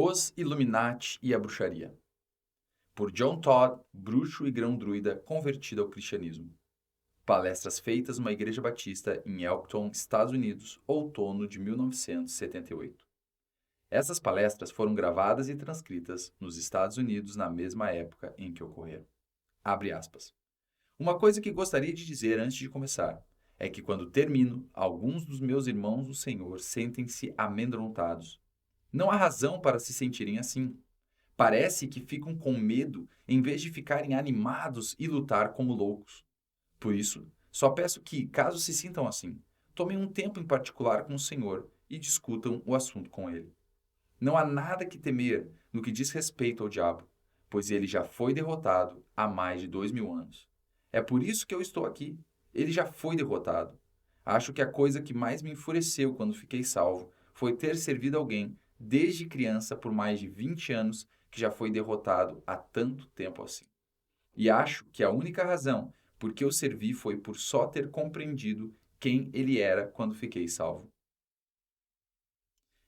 Os Illuminati e a Bruxaria, por John Todd, bruxo e grão-druida convertido ao cristianismo. Palestras feitas numa igreja batista em Elkton, Estados Unidos, outono de 1978. Essas palestras foram gravadas e transcritas nos Estados Unidos na mesma época em que ocorreram. Abre aspas. Uma coisa que gostaria de dizer antes de começar é que quando termino, alguns dos meus irmãos do Senhor sentem-se amedrontados. Não há razão para se sentirem assim. Parece que ficam com medo em vez de ficarem animados e lutar como loucos. Por isso, só peço que, caso se sintam assim, tomem um tempo em particular com o Senhor e discutam o assunto com Ele. Não há nada que temer no que diz respeito ao diabo, pois ele já foi derrotado há mais de 2000 anos. É por isso que eu estou aqui. Ele já foi derrotado. Acho que a coisa que mais me enfureceu quando fiquei salvo foi ter servido alguém desde criança por mais de 20 anos que já foi derrotado há tanto tempo assim. E acho que a única razão por que eu servi foi por só ter compreendido quem ele era quando fiquei salvo.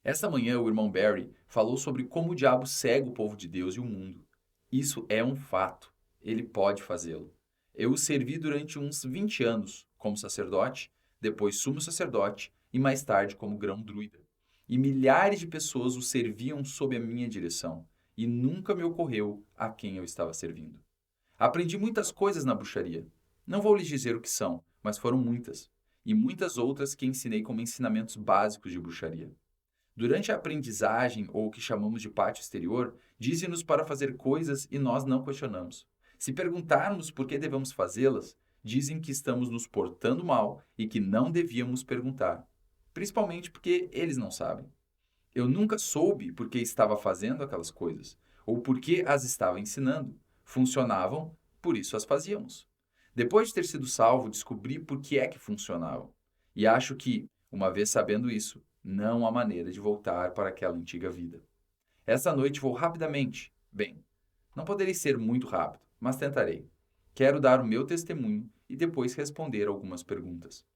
Esta manhã, o irmão Barry falou sobre como o diabo cega o povo de Deus e o mundo. Isso é um fato. Ele pode fazê-lo. Eu o servi durante uns 20 anos como sacerdote, depois sumo sacerdote e mais tarde como grão-druida. E milhares de pessoas o serviam sob a minha direção, e nunca me ocorreu a quem eu estava servindo. Aprendi muitas coisas na bruxaria. Não vou lhes dizer o que são, mas foram muitas. E muitas outras que ensinei como ensinamentos básicos de bruxaria. Durante a aprendizagem, ou o que chamamos de pátio exterior, dizem-nos para fazer coisas e nós não questionamos. Se perguntarmos por que devemos fazê-las, dizem que estamos nos portando mal e que não devíamos perguntar. Principalmente porque eles não sabem. Eu nunca soube por que estava fazendo aquelas coisas, ou por que as estava ensinando. Funcionavam, por isso as fazíamos. Depois de ter sido salvo, descobri por que é que funcionavam. E acho que, uma vez sabendo isso, não há maneira de voltar para aquela antiga vida. Esta noite vou rapidamente. Bem, não poderei ser muito rápido, mas tentarei. Quero dar o meu testemunho e depois responder algumas perguntas.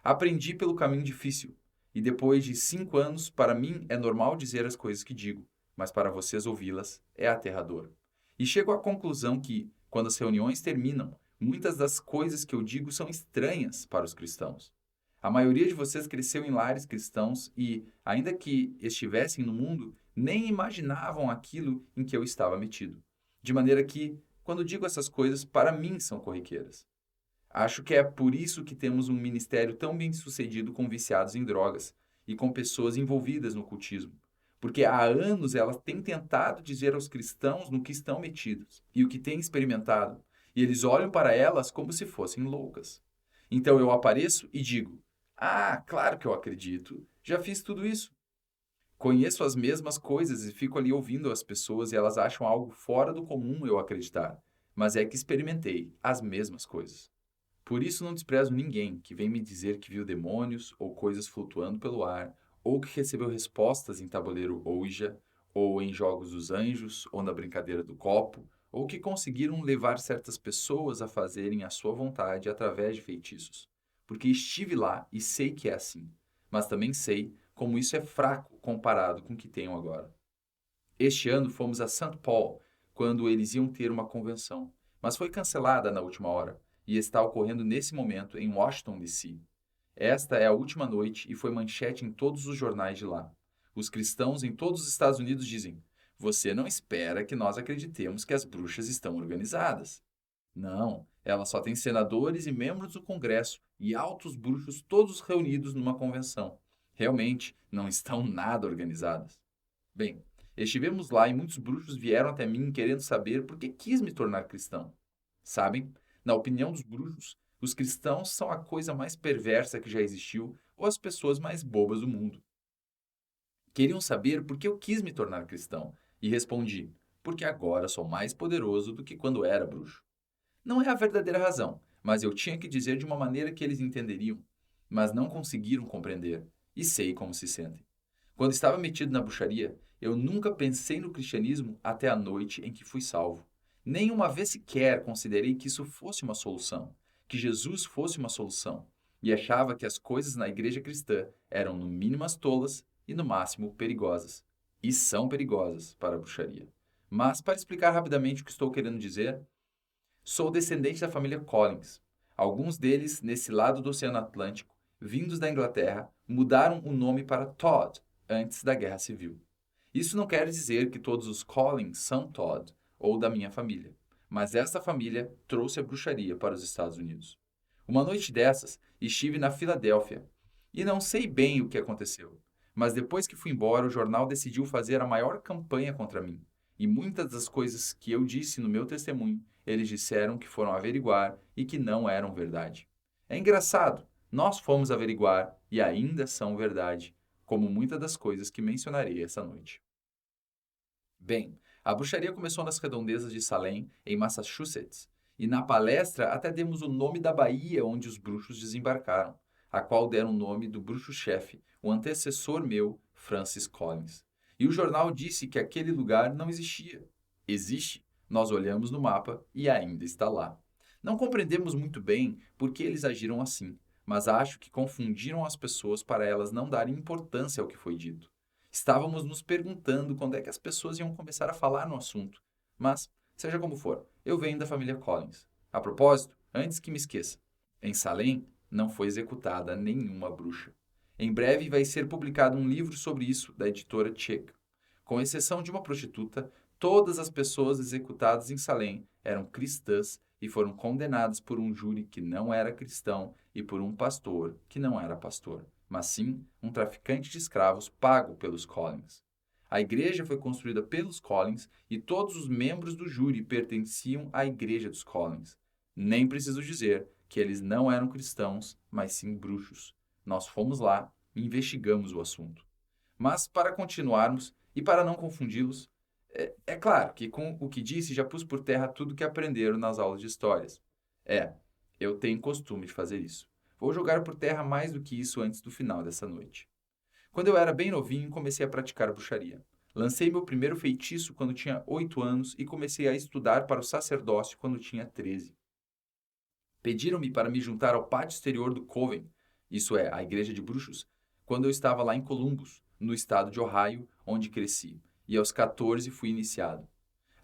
Aprendi pelo caminho difícil, e depois de 5 anos, para mim é normal dizer as coisas que digo, mas para vocês ouvi-las é aterrador. E chego à conclusão que, quando as reuniões terminam, muitas das coisas que eu digo são estranhas para os cristãos. A maioria de vocês cresceu em lares cristãos e, ainda que estivessem no mundo, nem imaginavam aquilo em que eu estava metido. De maneira que, quando digo essas coisas, para mim são corriqueiras. Acho que é por isso que temos um ministério tão bem sucedido com viciados em drogas e com pessoas envolvidas no cultismo. Porque há anos elas têm tentado dizer aos cristãos no que estão metidos e o que têm experimentado, e eles olham para elas como se fossem loucas. Então eu apareço e digo: Ah, claro que eu acredito, já fiz tudo isso. Conheço as mesmas coisas e fico ali ouvindo as pessoas e elas acham algo fora do comum eu acreditar, mas é que experimentei as mesmas coisas. Por isso não desprezo ninguém que vem me dizer que viu demônios ou coisas flutuando pelo ar, ou que recebeu respostas em tabuleiro Ouija, ou em jogos dos anjos, ou na brincadeira do copo, ou que conseguiram levar certas pessoas a fazerem a sua vontade através de feitiços. Porque estive lá e sei que é assim, mas também sei como isso é fraco comparado com o que tenho agora. Este ano fomos a St. Paul, quando eles iam ter uma convenção, mas foi cancelada na última hora e está ocorrendo nesse momento em Washington, D.C. Esta é a última noite e foi manchete em todos os jornais de lá. Os cristãos em todos os Estados Unidos dizem: Você não espera que nós acreditemos que as bruxas estão organizadas. Não, ela só tem senadores e membros do Congresso e altos bruxos todos reunidos numa convenção. Realmente, não estão nada organizadas. Bem, estivemos lá e muitos bruxos vieram até mim querendo saber por que quis me tornar cristão. Sabem, na opinião dos bruxos, os cristãos são a coisa mais perversa que já existiu ou as pessoas mais bobas do mundo. Queriam saber por que eu quis me tornar cristão e respondi: porque agora sou mais poderoso do que quando era bruxo. Não é a verdadeira razão, mas eu tinha que dizer de uma maneira que eles entenderiam, mas não conseguiram compreender, e sei como se sentem. Quando estava metido na bruxaria, eu nunca pensei no cristianismo até a noite em que fui salvo. Nem uma vez sequer considerei que isso fosse uma solução, que Jesus fosse uma solução, e achava que as coisas na igreja cristã eram no mínimo tolas e no máximo perigosas. e são perigosas para a bruxaria. Mas, para explicar rapidamente o que estou querendo dizer, sou descendente da família Collins. Alguns deles, nesse lado do Oceano Atlântico, vindos da Inglaterra, mudaram o nome para Todd antes da Guerra Civil. Isso não quer dizer que todos os Collins são Todd ou da minha família, mas esta família trouxe a bruxaria para os Estados Unidos. Uma noite dessas, estive na Filadélfia e não sei bem o que aconteceu, mas depois que fui embora, o jornal decidiu fazer a maior campanha contra mim. E muitas das coisas que eu disse no meu testemunho, eles disseram que foram averiguar e que não eram verdade. É engraçado, nós fomos averiguar e ainda são verdade, como muitas das coisas que mencionarei essa noite. Bem, a bruxaria começou nas redondezas de Salem, em Massachusetts, e na palestra até demos o nome da baía onde os bruxos desembarcaram, a qual deram o nome do bruxo-chefe, o antecessor meu, Francis Collins. E o jornal disse que aquele lugar não existia. Existe. Nós olhamos no mapa e ainda está lá. Não compreendemos muito bem por que eles agiram assim, mas acho que confundiram as pessoas para elas não darem importância ao que foi dito. Estávamos nos perguntando quando é que as pessoas iam começar a falar no assunto. Mas, seja como for, eu venho da família Collins. A propósito, antes que me esqueça, em Salem não foi executada nenhuma bruxa. Em breve vai ser publicado um livro sobre isso, da editora Chick. Com exceção de uma prostituta, todas as pessoas executadas em Salem eram cristãs e foram condenadas por um júri que não era cristão e por um pastor que não era pastor, mas sim um traficante de escravos pago pelos Collins. A igreja foi construída pelos Collins e todos os membros do júri pertenciam à igreja dos Collins. Nem preciso dizer que eles não eram cristãos, mas sim bruxos. Nós fomos lá e investigamos o assunto. Mas, para continuarmos e para não confundi-los, é claro que com o que disse já pus por terra tudo que aprenderam nas aulas de histórias. Eu tenho costume de fazer isso. Vou jogar por terra mais do que isso antes do final dessa noite. Quando eu era bem novinho, comecei a praticar bruxaria. Lancei meu primeiro feitiço quando tinha 8 anos e comecei a estudar para o sacerdócio quando tinha 13. Pediram-me para me juntar ao pátio exterior do Coven, isso é, a igreja de bruxos, quando eu estava lá em Columbus, no estado de Ohio, onde cresci, e aos 14 fui iniciado.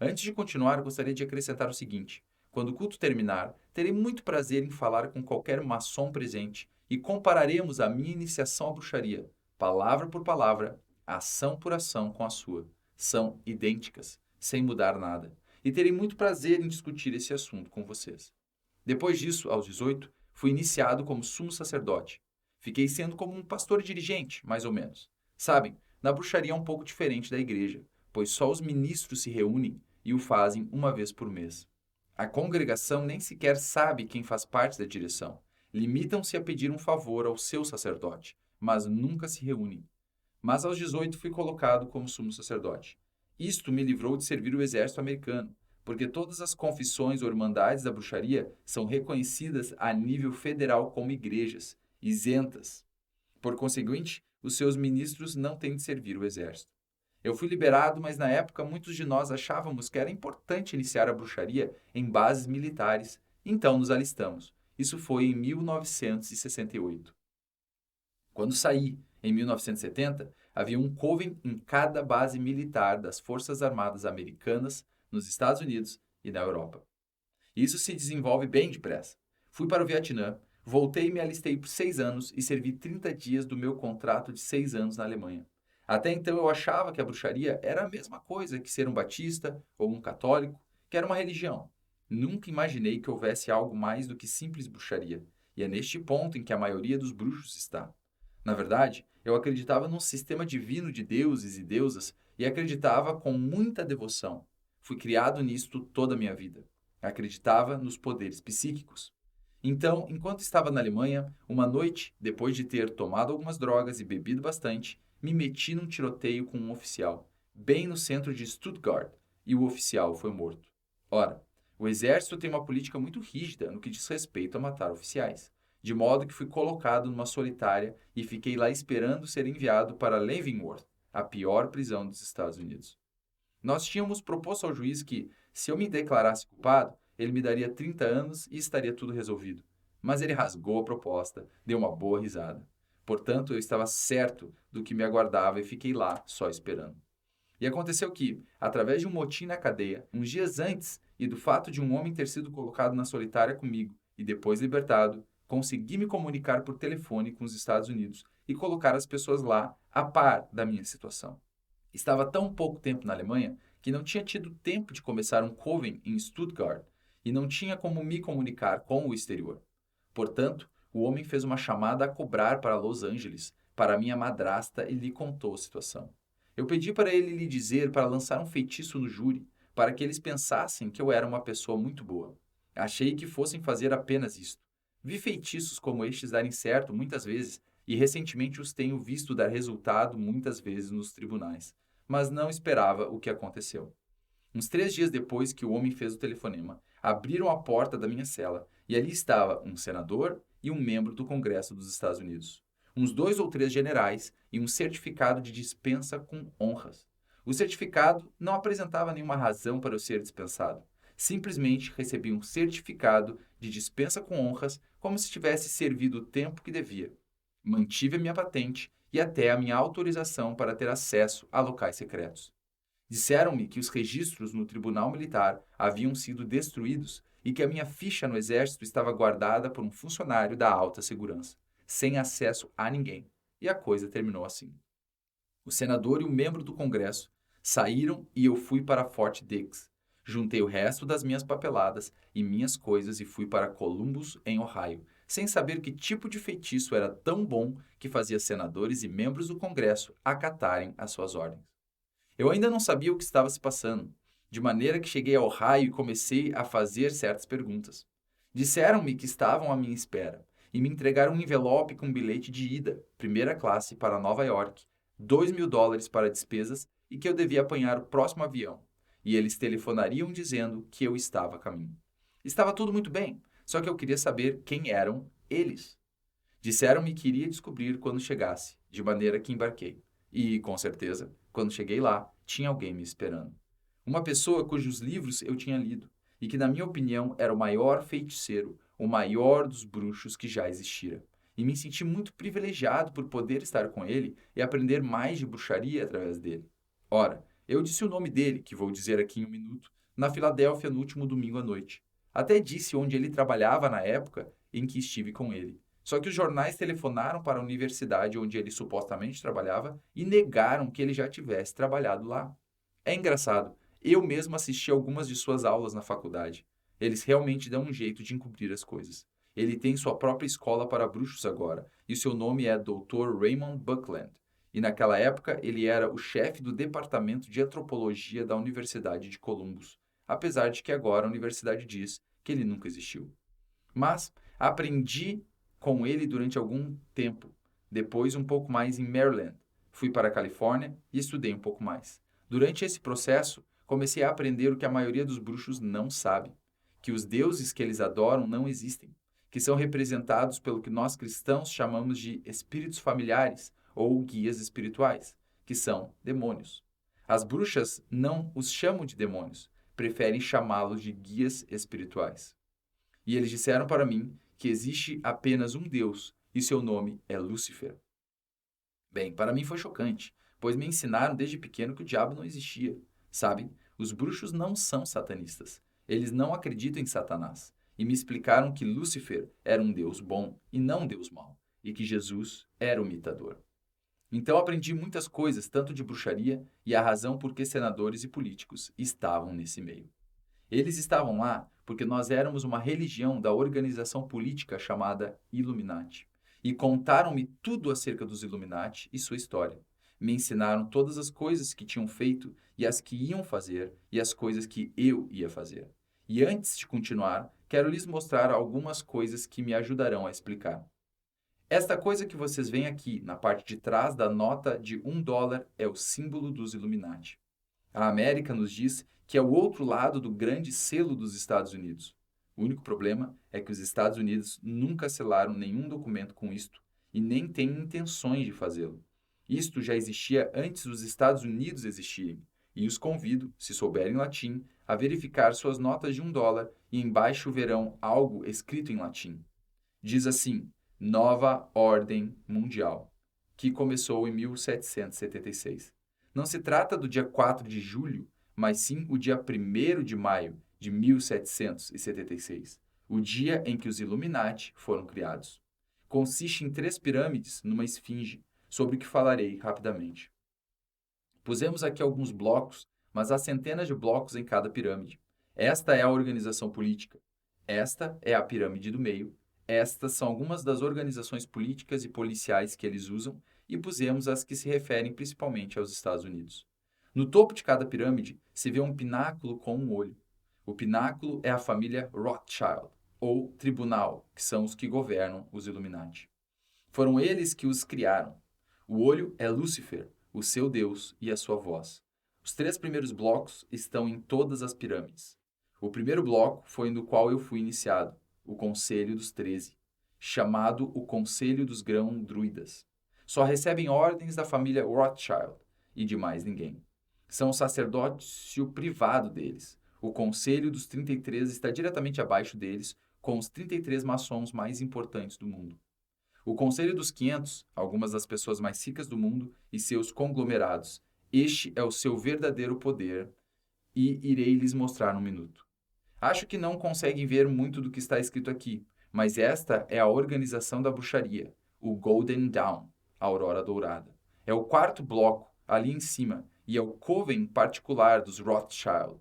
Antes de continuar, gostaria de acrescentar o seguinte: quando o culto terminar, terei muito prazer em falar com qualquer maçom presente e compararemos a minha iniciação à bruxaria, palavra por palavra, ação por ação com a sua. São idênticas, sem mudar nada. E terei muito prazer em discutir esse assunto com vocês. Depois disso, aos 18, fui iniciado como sumo sacerdote. Fiquei sendo como um pastor dirigente, mais ou menos. Sabem, na bruxaria é um pouco diferente da igreja, pois só os ministros se reúnem e o fazem uma vez por mês. A congregação nem sequer sabe quem faz parte da direção. Limitam-se a pedir um favor ao seu sacerdote, mas nunca se reúnem. Mas aos 18 fui colocado como sumo sacerdote. Isto me livrou de servir o exército americano, porque todas as confissões ou irmandades da bruxaria são reconhecidas a nível federal como igrejas, isentas. Por conseguinte, os seus ministros não têm de servir o exército. Eu fui liberado, mas na época muitos de nós achávamos que era importante iniciar a bruxaria em bases militares, então nos alistamos. Isso foi em 1968. Quando saí, em 1970, havia um coven em cada base militar das Forças Armadas Americanas, nos Estados Unidos e na Europa. Isso se desenvolve bem depressa. Fui para o Vietnã, voltei e me alistei por 6 anos e servi 30 dias do meu contrato de 6 anos na Alemanha. Até então eu achava que a bruxaria era a mesma coisa que ser um batista ou um católico, que era uma religião. Nunca imaginei que houvesse algo mais do que simples bruxaria, e é neste ponto em que a maioria dos bruxos está. Na verdade, eu acreditava num sistema divino de deuses e deusas e acreditava com muita devoção. Fui criado nisto toda a minha vida. Acreditava nos poderes psíquicos. Então, enquanto estava na Alemanha, uma noite, depois de ter tomado algumas drogas e bebido bastante, me meti num tiroteio com um oficial, bem no centro de Stuttgart, e o oficial foi morto. Ora, o exército tem uma política muito rígida no que diz respeito a matar oficiais, de modo que fui colocado numa solitária e fiquei lá esperando ser enviado para Leavenworth, a pior prisão dos Estados Unidos. Nós tínhamos proposto ao juiz que, se eu me declarasse culpado, ele me daria 30 anos e estaria tudo resolvido. Mas ele rasgou a proposta, deu uma boa risada. Portanto, eu estava certo do que me aguardava e fiquei lá só esperando. E aconteceu que, através de um motim na cadeia, uns dias antes e do fato de um homem ter sido colocado na solitária comigo e depois libertado, consegui me comunicar por telefone com os Estados Unidos e colocar as pessoas lá a par da minha situação. Estava tão pouco tempo na Alemanha que não tinha tido tempo de começar um coven em Stuttgart e não tinha como me comunicar com o exterior. Portanto, o homem fez uma chamada a cobrar para Los Angeles, para minha madrasta, e lhe contou a situação. Eu pedi para ele lhe dizer para lançar um feitiço no júri, para que eles pensassem que eu era uma pessoa muito boa. Achei que fossem fazer apenas isto. Vi feitiços como estes darem certo muitas vezes e recentemente os tenho visto dar resultado muitas vezes nos tribunais, mas não esperava o que aconteceu. Uns 3 dias depois que o homem fez o telefonema, abriram a porta da minha cela e ali estava um senador e um membro do Congresso dos Estados Unidos, uns 2 ou 3 generais e um certificado de dispensa com honras. O certificado não apresentava nenhuma razão para eu ser dispensado. Simplesmente recebi um certificado de dispensa com honras como se tivesse servido o tempo que devia. Mantive a minha patente e até a minha autorização para ter acesso a locais secretos. Disseram-me que os registros no tribunal militar haviam sido destruídos e que a minha ficha no exército estava guardada por um funcionário da alta segurança, sem acesso a ninguém. E a coisa terminou assim. O senador e o membro do Congresso saíram e eu fui para Fort Dix. Juntei o resto das minhas papeladas e minhas coisas e fui para Columbus, em Ohio, sem saber que tipo de feitiço era tão bom que fazia senadores e membros do Congresso acatarem as suas ordens. Eu ainda não sabia o que estava se passando, de maneira que cheguei a Ohio e comecei a fazer certas perguntas. Disseram-me que estavam à minha espera e me entregaram um envelope com um bilhete de ida, primeira classe, para Nova York, $2.000 para despesas e que eu devia apanhar o próximo avião. E eles telefonariam dizendo que eu estava a caminho. Estava tudo muito bem, só que eu queria saber quem eram eles. Disseram-me que iria descobrir quando chegasse, de maneira que embarquei. E, com certeza, quando cheguei lá, tinha alguém me esperando. Uma pessoa cujos livros eu tinha lido e que, na minha opinião, era o maior feiticeiro, o maior dos bruxos que já existira. E me senti muito privilegiado por poder estar com ele e aprender mais de bruxaria através dele. Ora, eu disse o nome dele, que vou dizer aqui em um minuto, na Filadélfia no último domingo à noite. Até disse onde ele trabalhava na época em que estive com ele. Só que os jornais telefonaram para a universidade onde ele supostamente trabalhava e negaram que ele já tivesse trabalhado lá. É engraçado, eu mesmo assisti algumas de suas aulas na faculdade. Eles realmente dão um jeito de encobrir as coisas. Ele tem sua própria escola para bruxos agora, e seu nome é Dr. Raymond Buckland. E naquela época ele era o chefe do departamento de antropologia da Universidade de Columbus, apesar de que agora a universidade diz que ele nunca existiu. Mas aprendi com ele durante algum tempo. Depois, um pouco mais em Maryland. Fui para a Califórnia e estudei um pouco mais. Durante esse processo, comecei a aprender o que a maioria dos bruxos não sabe: que os deuses que eles adoram não existem, que são representados pelo que nós cristãos chamamos de espíritos familiares ou guias espirituais, que são demônios. As bruxas não os chamam de demônios, preferem chamá-los de guias espirituais. E eles disseram para mim que existe apenas um Deus e seu nome é Lúcifer. Bem, para mim foi chocante, pois me ensinaram desde pequeno que o diabo não existia. Sabe, os bruxos não são satanistas. Eles não acreditam em Satanás. E me explicaram que Lúcifer era um Deus bom e não um Deus mau, e que Jesus era o imitador. Então aprendi muitas coisas, tanto de bruxaria e a razão por que senadores e políticos estavam nesse meio. Eles estavam lá porque nós éramos uma religião da organização política chamada Illuminati. E contaram-me tudo acerca dos Illuminati e sua história. Me ensinaram todas as coisas que tinham feito e as que iam fazer e as coisas que eu ia fazer. E antes de continuar, quero lhes mostrar algumas coisas que me ajudarão a explicar. Esta coisa que vocês veem aqui, na parte de trás da nota de $1, é o símbolo dos Illuminati. A América nos diz que é o outro lado do grande selo dos Estados Unidos. O único problema é que os Estados Unidos nunca selaram nenhum documento com isto e nem têm intenções de fazê-lo. Isto já existia antes dos Estados Unidos existirem, e os convido, se souberem latim, a verificar suas notas de $1 e embaixo verão algo escrito em latim. Diz assim: Nova Ordem Mundial, que começou em 1776. Não se trata do dia 4 de julho, mas sim o dia 1º de maio de 1776, o dia em que os Illuminati foram criados. Consiste em 3 pirâmides numa esfinge, sobre o que falarei rapidamente. Pusemos aqui alguns blocos, mas há centenas de blocos em cada pirâmide. Esta é a organização política. Esta é a pirâmide do meio. Estas são algumas das organizações políticas e policiais que eles usam e pusemos as que se referem principalmente aos Estados Unidos. No topo de cada pirâmide se vê um pináculo com um olho. O pináculo é a família Rothschild, ou tribunal, que são os que governam os Illuminati. Foram eles que os criaram. O olho é Lúcifer, o seu Deus e a sua voz. Os 3 primeiros blocos estão em todas as pirâmides. O primeiro bloco foi no qual eu fui iniciado, o Conselho dos 13, chamado o Conselho dos Grão-Druidas. Só recebem ordens da família Rothschild e de mais ninguém. São o sacerdócio privado deles. O Conselho dos 33 está diretamente abaixo deles, com os 33 maçons mais importantes do mundo. O Conselho dos 500, algumas das pessoas mais ricas do mundo e seus conglomerados. Este é o seu verdadeiro poder e irei lhes mostrar num minuto. Acho que não conseguem ver muito do que está escrito aqui, mas esta é a organização da bruxaria, o Golden Dawn, a Aurora Dourada. É o 4º bloco, ali em cima, e é o coven particular dos Rothschild.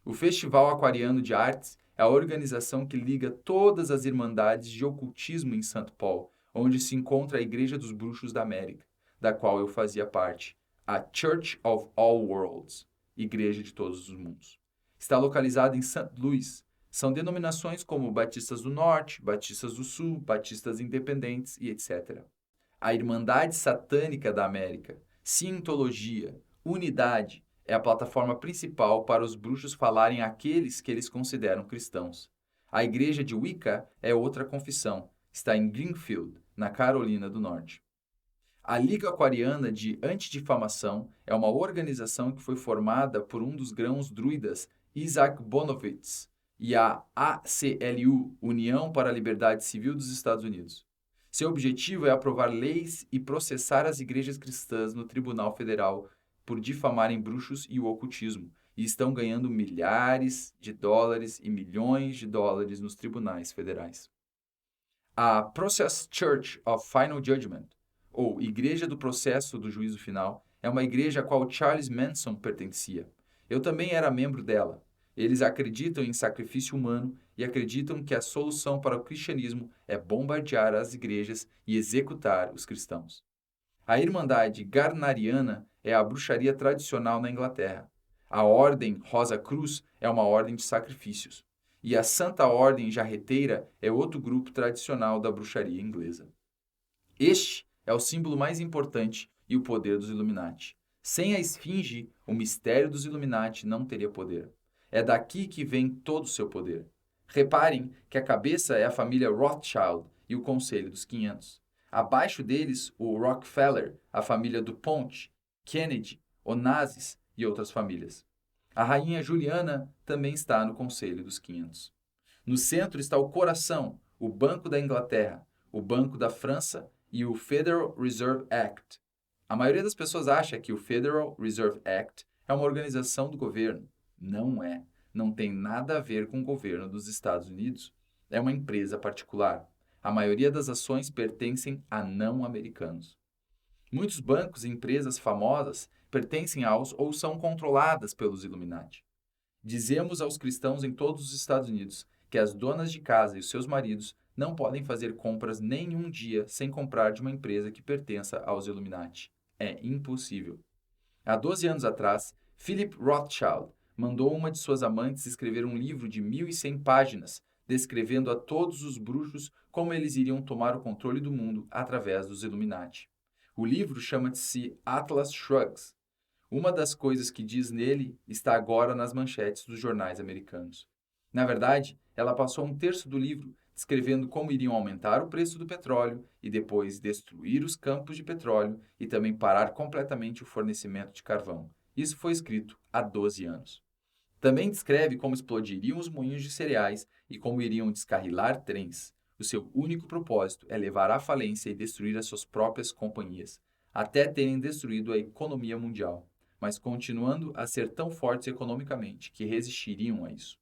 O Festival Aquariano de Artes é a organização que liga todas as irmandades de ocultismo em St. Paul, onde se encontra a Igreja dos Bruxos da América, da qual eu fazia parte, a Church of All Worlds, Igreja de Todos os Mundos. Está localizada em St. Louis. São denominações como Batistas do Norte, Batistas do Sul, Batistas Independentes e etc. A Irmandade Satânica da América, Cientologia, Unidade, é a plataforma principal para os bruxos falarem àqueles que eles consideram cristãos. A igreja de Wicca é outra confissão. Está em Greenfield, na Carolina do Norte. A Liga Aquariana de Antidifamação é uma organização que foi formada por um dos grãos druidas, Isaac Bonowitz, e a ACLU, União para a Liberdade Civil dos Estados Unidos. Seu objetivo é aprovar leis e processar as igrejas cristãs no Tribunal Federal por difamarem bruxos e o ocultismo, e estão ganhando milhares de dólares e milhões de dólares nos tribunais federais. A Process Church of Final Judgment, ou Igreja do Processo do Juízo Final, é uma igreja a qual Charles Manson pertencia. Eu também era membro dela. Eles acreditam em sacrifício humano e acreditam que a solução para o cristianismo é bombardear as igrejas e executar os cristãos. A Irmandade Garnariana é a bruxaria tradicional na Inglaterra. A Ordem Rosa Cruz é uma ordem de sacrifícios. E a Santa Ordem Jarreteira é outro grupo tradicional da bruxaria inglesa. Este é o símbolo mais importante e o poder dos Illuminati. Sem a esfinge, o mistério dos Illuminati não teria poder. É daqui que vem todo o seu poder. Reparem que a cabeça é a família Rothschild e o Conselho dos 500. Abaixo deles, o Rockefeller, a família DuPont, Kennedy, Onassis e outras famílias. A rainha Juliana também está no Conselho dos 500. No centro está o coração, o Banco da Inglaterra, o Banco da França e o Federal Reserve Act. A maioria das pessoas acha que o Federal Reserve Act é uma organização do governo. Não é. Não tem nada a ver com o governo dos Estados Unidos. É uma empresa particular. A maioria das ações pertencem a não-americanos. Muitos bancos e empresas famosas pertencem aos ou são controladas pelos Illuminati. Dizemos aos cristãos em todos os Estados Unidos que as donas de casa e os seus maridos não podem fazer compras nem um dia sem comprar de uma empresa que pertença aos Illuminati. É impossível. Há 12 anos atrás, Philip Rothschild mandou uma de suas amantes escrever um livro de 1.100 páginas, descrevendo a todos os bruxos como eles iriam tomar o controle do mundo através dos Illuminati. O livro chama-se Atlas Shrugs. Uma das coisas que diz nele está agora nas manchetes dos jornais americanos. Na verdade, ela passou um terço do livro descrevendo como iriam aumentar o preço do petróleo e depois destruir os campos de petróleo e também parar completamente o fornecimento de carvão. Isso foi escrito há 12 anos. Também descreve como explodiriam os moinhos de cereais e como iriam descarrilar trens. O seu único propósito é levar à falência e destruir as suas próprias companhias. até terem destruído a economia mundial, mas continuando a ser tão fortes economicamente que resistiriam a isso.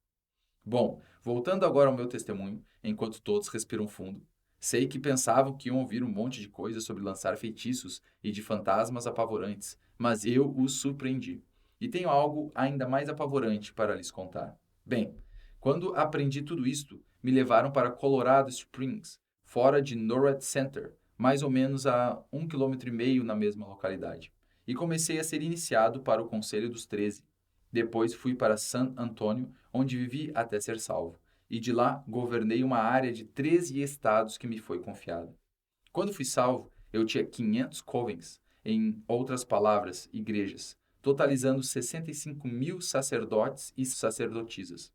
Bom, voltando agora ao meu testemunho, enquanto todos respiram fundo, sei que pensavam que iam ouvir um monte de coisas sobre lançar feitiços e de fantasmas apavorantes, mas eu os surpreendi. E tenho algo ainda mais apavorante para lhes contar. Bem, quando aprendi tudo isto, me levaram para Colorado Springs, fora de NORAD Center, mais ou menos a 1,5 km na mesma localidade. E comecei a ser iniciado para o Conselho dos 13. Depois fui para San Antonio, onde vivi até ser salvo. E de lá governei uma área de 13 estados que me foi confiada. Quando fui salvo, eu tinha 500 covens, em outras palavras, igrejas, totalizando 65 mil sacerdotes e sacerdotisas.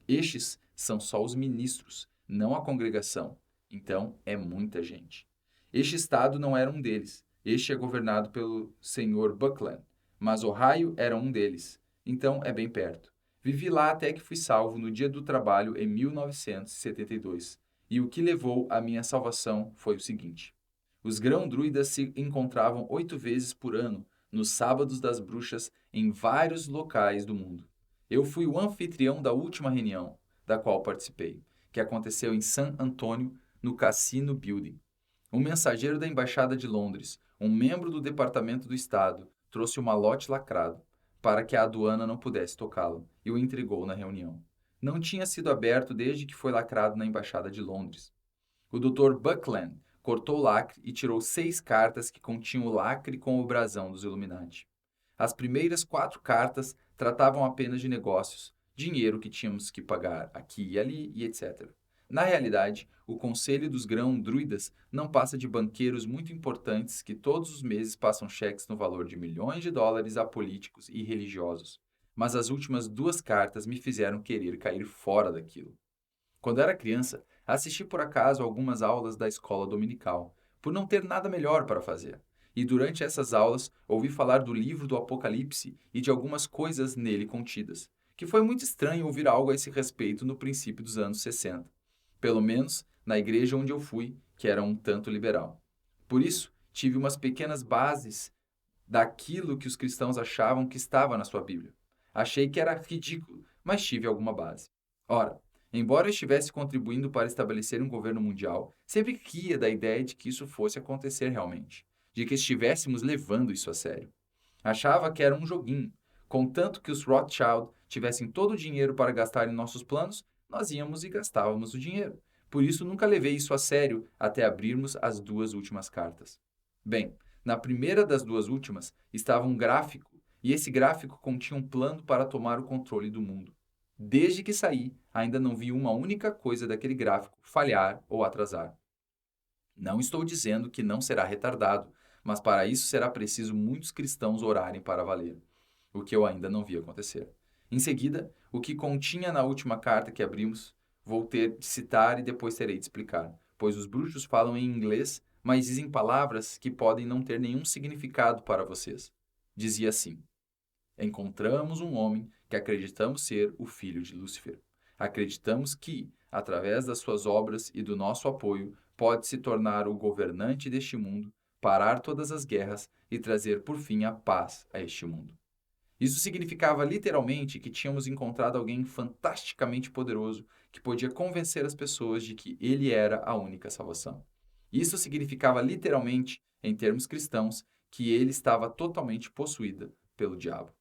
Estes são só os ministros, não a congregação. Então, é muita gente. Este estado não era um deles. Este é governado pelo Sr. Buckland, mas Ohio era um deles. Então, é bem perto. Vivi lá até que fui salvo no Dia do Trabalho em 1972. E o que levou à minha salvação foi o seguinte. Os grão-druidas se encontravam 8 vezes por ano, nos sábados das bruxas, em vários locais do mundo. Eu fui o anfitrião da última reunião, da qual participei, que aconteceu em San Antonio, no Cassino Building. Um mensageiro da Embaixada de Londres, um membro do Departamento do Estado, trouxe um malote lacrado, para que a aduana não pudesse tocá-lo, e o entregou na reunião. Não tinha sido aberto desde que foi lacrado na Embaixada de Londres. O Dr. Buckland cortou o lacre e tirou 6 cartas que continham o lacre com o brasão dos Illuminati. As primeiras 4 cartas tratavam apenas de negócios, dinheiro que tínhamos que pagar aqui e ali e etc. Na realidade, o Conselho dos Grão-Druidas não passa de banqueiros muito importantes que todos os meses passam cheques no valor de milhões de dólares a políticos e religiosos. Mas as últimas 2 cartas me fizeram querer cair fora daquilo. Quando era criança, assisti por acaso algumas aulas da escola dominical, por não ter nada melhor para fazer. E durante essas aulas ouvi falar do livro do Apocalipse e de algumas coisas nele contidas, que foi muito estranho ouvir algo a esse respeito no princípio dos anos 60. Pelo menos na igreja onde eu fui, que era um tanto liberal. Por isso, tive umas pequenas bases daquilo que os cristãos achavam que estava na sua Bíblia. Achei que era ridículo, mas tive alguma base. Ora, embora eu estivesse contribuindo para estabelecer um governo mundial, sempre ria da ideia de que isso fosse acontecer realmente, de que estivéssemos levando isso a sério. Achava que era um joguinho. Contanto que os Rothschild tivessem todo o dinheiro para gastar em nossos planos, nós íamos e gastávamos o dinheiro. Por isso nunca levei isso a sério até abrirmos as 2 últimas cartas. Bem, na primeira das 2 últimas estava um gráfico, e esse gráfico continha um plano para tomar o controle do mundo. Desde que saí, ainda não vi uma única coisa daquele gráfico falhar ou atrasar. Não estou dizendo que não será retardado, mas para isso será preciso muitos cristãos orarem para valer, o que eu ainda não vi acontecer. Em seguida, o que continha na última carta que abrimos, vou ter de citar e depois terei de explicar, pois os bruxos falam em inglês, mas dizem palavras que podem não ter nenhum significado para vocês. Dizia assim: encontramos um homem que acreditamos ser o filho de Lúcifer. Acreditamos que, através das suas obras e do nosso apoio, pode se tornar o governante deste mundo, parar todas as guerras e trazer por fim a paz a este mundo. Isso significava literalmente que tínhamos encontrado alguém fantasticamente poderoso que podia convencer as pessoas de que ele era a única salvação. Isso significava literalmente, em termos cristãos, que ele estava totalmente possuído pelo diabo.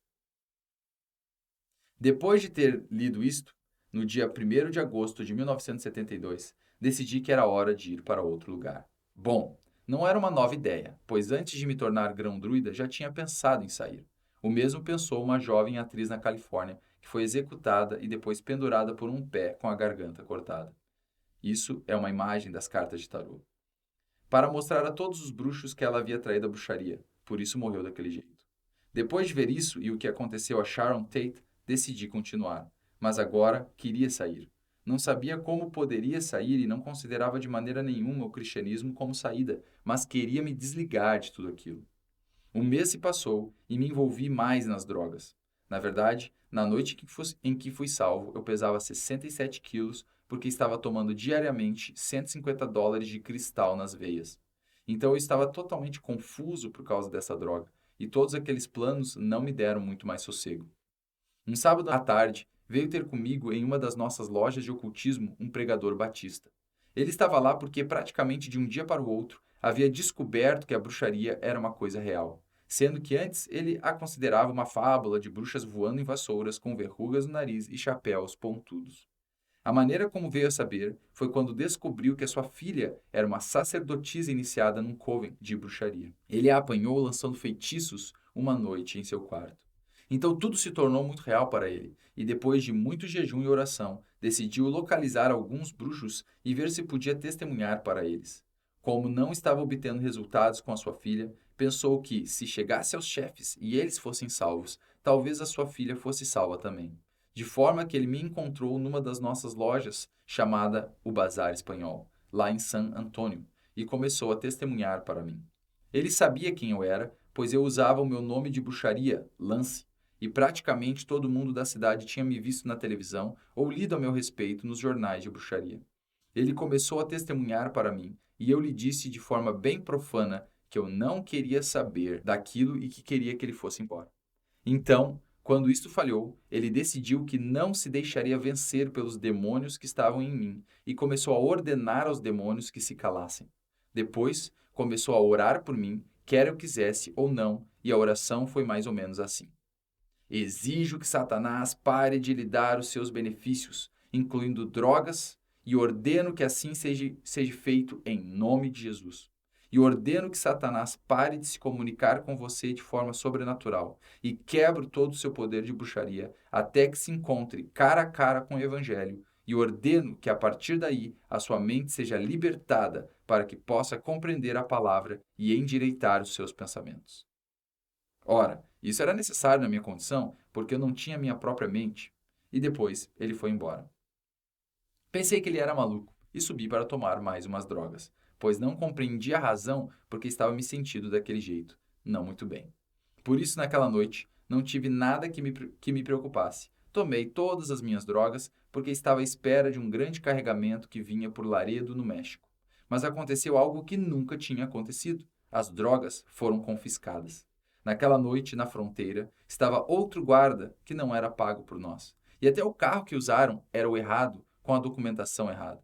Depois de ter lido isto, no dia 1º de agosto de 1972, decidi que era hora de ir para outro lugar. Bom, não era uma nova ideia, pois antes de me tornar grão-druida já tinha pensado em sair. O mesmo pensou uma jovem atriz na Califórnia, que foi executada e depois pendurada por um pé com a garganta cortada. Isso é uma imagem das cartas de tarô. Para mostrar a todos os bruxos que ela havia traído a bruxaria, por isso morreu daquele jeito. Depois de ver isso e o que aconteceu a Sharon Tate, decidi continuar, mas agora queria sair. Não sabia como poderia sair e não considerava de maneira nenhuma o cristianismo como saída, mas queria me desligar de tudo aquilo. Um mês se passou e me envolvi mais nas drogas. Na verdade, na noite em que fui salvo, eu pesava 67 quilos porque estava tomando diariamente $150 de cristal nas veias. Então eu estava totalmente confuso por causa dessa droga, e todos aqueles planos não me deram muito mais sossego. Um sábado à tarde, veio ter comigo em uma das nossas lojas de ocultismo um pregador batista. Ele estava lá porque praticamente de um dia para o outro havia descoberto que a bruxaria era uma coisa real, sendo que antes ele a considerava uma fábula de bruxas voando em vassouras com verrugas no nariz e chapéus pontudos. A maneira como veio a saber foi quando descobriu que a sua filha era uma sacerdotisa iniciada num coven de bruxaria. Ele a apanhou lançando feitiços uma noite em seu quarto. Então tudo se tornou muito real para ele, e depois de muito jejum e oração, decidiu localizar alguns bruxos e ver se podia testemunhar para eles. Como não estava obtendo resultados com a sua filha, pensou que, se chegasse aos chefes e eles fossem salvos, talvez a sua filha fosse salva também. De forma que ele me encontrou numa das nossas lojas, chamada o Bazar Espanhol, lá em San Antônio, e começou a testemunhar para mim. Ele sabia quem eu era, pois eu usava o meu nome de bruxaria, Lance, e praticamente todo mundo da cidade tinha me visto na televisão ou lido a meu respeito nos jornais de bruxaria. Ele começou a testemunhar para mim, e eu lhe disse de forma bem profana que eu não queria saber daquilo e que queria que ele fosse embora. Então, quando isto falhou, ele decidiu que não se deixaria vencer pelos demônios que estavam em mim e começou a ordenar aos demônios que se calassem. Depois, começou a orar por mim, quer eu quisesse ou não, e a oração foi mais ou menos assim: exijo que Satanás pare de lhe dar os seus benefícios, incluindo drogas, e ordeno que assim seja feito em nome de Jesus. E ordeno que Satanás pare de se comunicar com você de forma sobrenatural e quebro todo o seu poder de bruxaria até que se encontre cara a cara com o Evangelho. E ordeno que a partir daí a sua mente seja libertada para que possa compreender a palavra e endireitar os seus pensamentos. Ora, isso era necessário na minha condição, porque eu não tinha minha própria mente. E depois ele foi embora. Pensei que ele era maluco e subi para tomar mais umas drogas, pois não compreendia a razão porque estava me sentindo daquele jeito, não muito bem. Por isso, naquela noite, não tive nada que me preocupasse. Tomei todas as minhas drogas porque estava à espera de um grande carregamento que vinha por Laredo, no México. Mas aconteceu algo que nunca tinha acontecido. As drogas foram confiscadas. Naquela noite, na fronteira, estava outro guarda que não era pago por nós. E até o carro que usaram era o errado, com a documentação errada.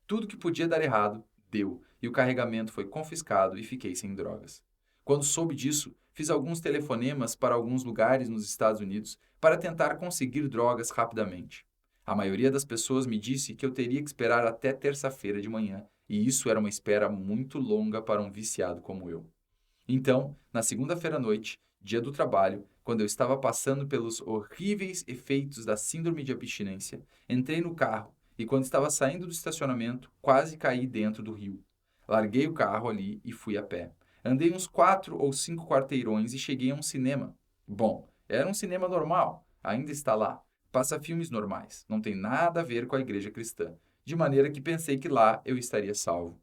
Tudo que podia dar errado, deu, e o carregamento foi confiscado e fiquei sem drogas. Quando soube disso, fiz alguns telefonemas para alguns lugares nos Estados Unidos para tentar conseguir drogas rapidamente. A maioria das pessoas me disse que eu teria que esperar até terça-feira de manhã, e isso era uma espera muito longa para um viciado como eu. Então, na segunda-feira à noite, dia do trabalho, quando eu estava passando pelos horríveis efeitos da síndrome de abstinência, entrei no carro e, quando estava saindo do estacionamento, quase caí dentro do rio. Larguei o carro ali e fui a pé. Andei uns 4 ou 5 quarteirões e cheguei a um cinema. Bom, era um cinema normal, ainda está lá. Passa filmes normais, não tem nada a ver com a igreja cristã, de maneira que pensei que lá eu estaria salvo.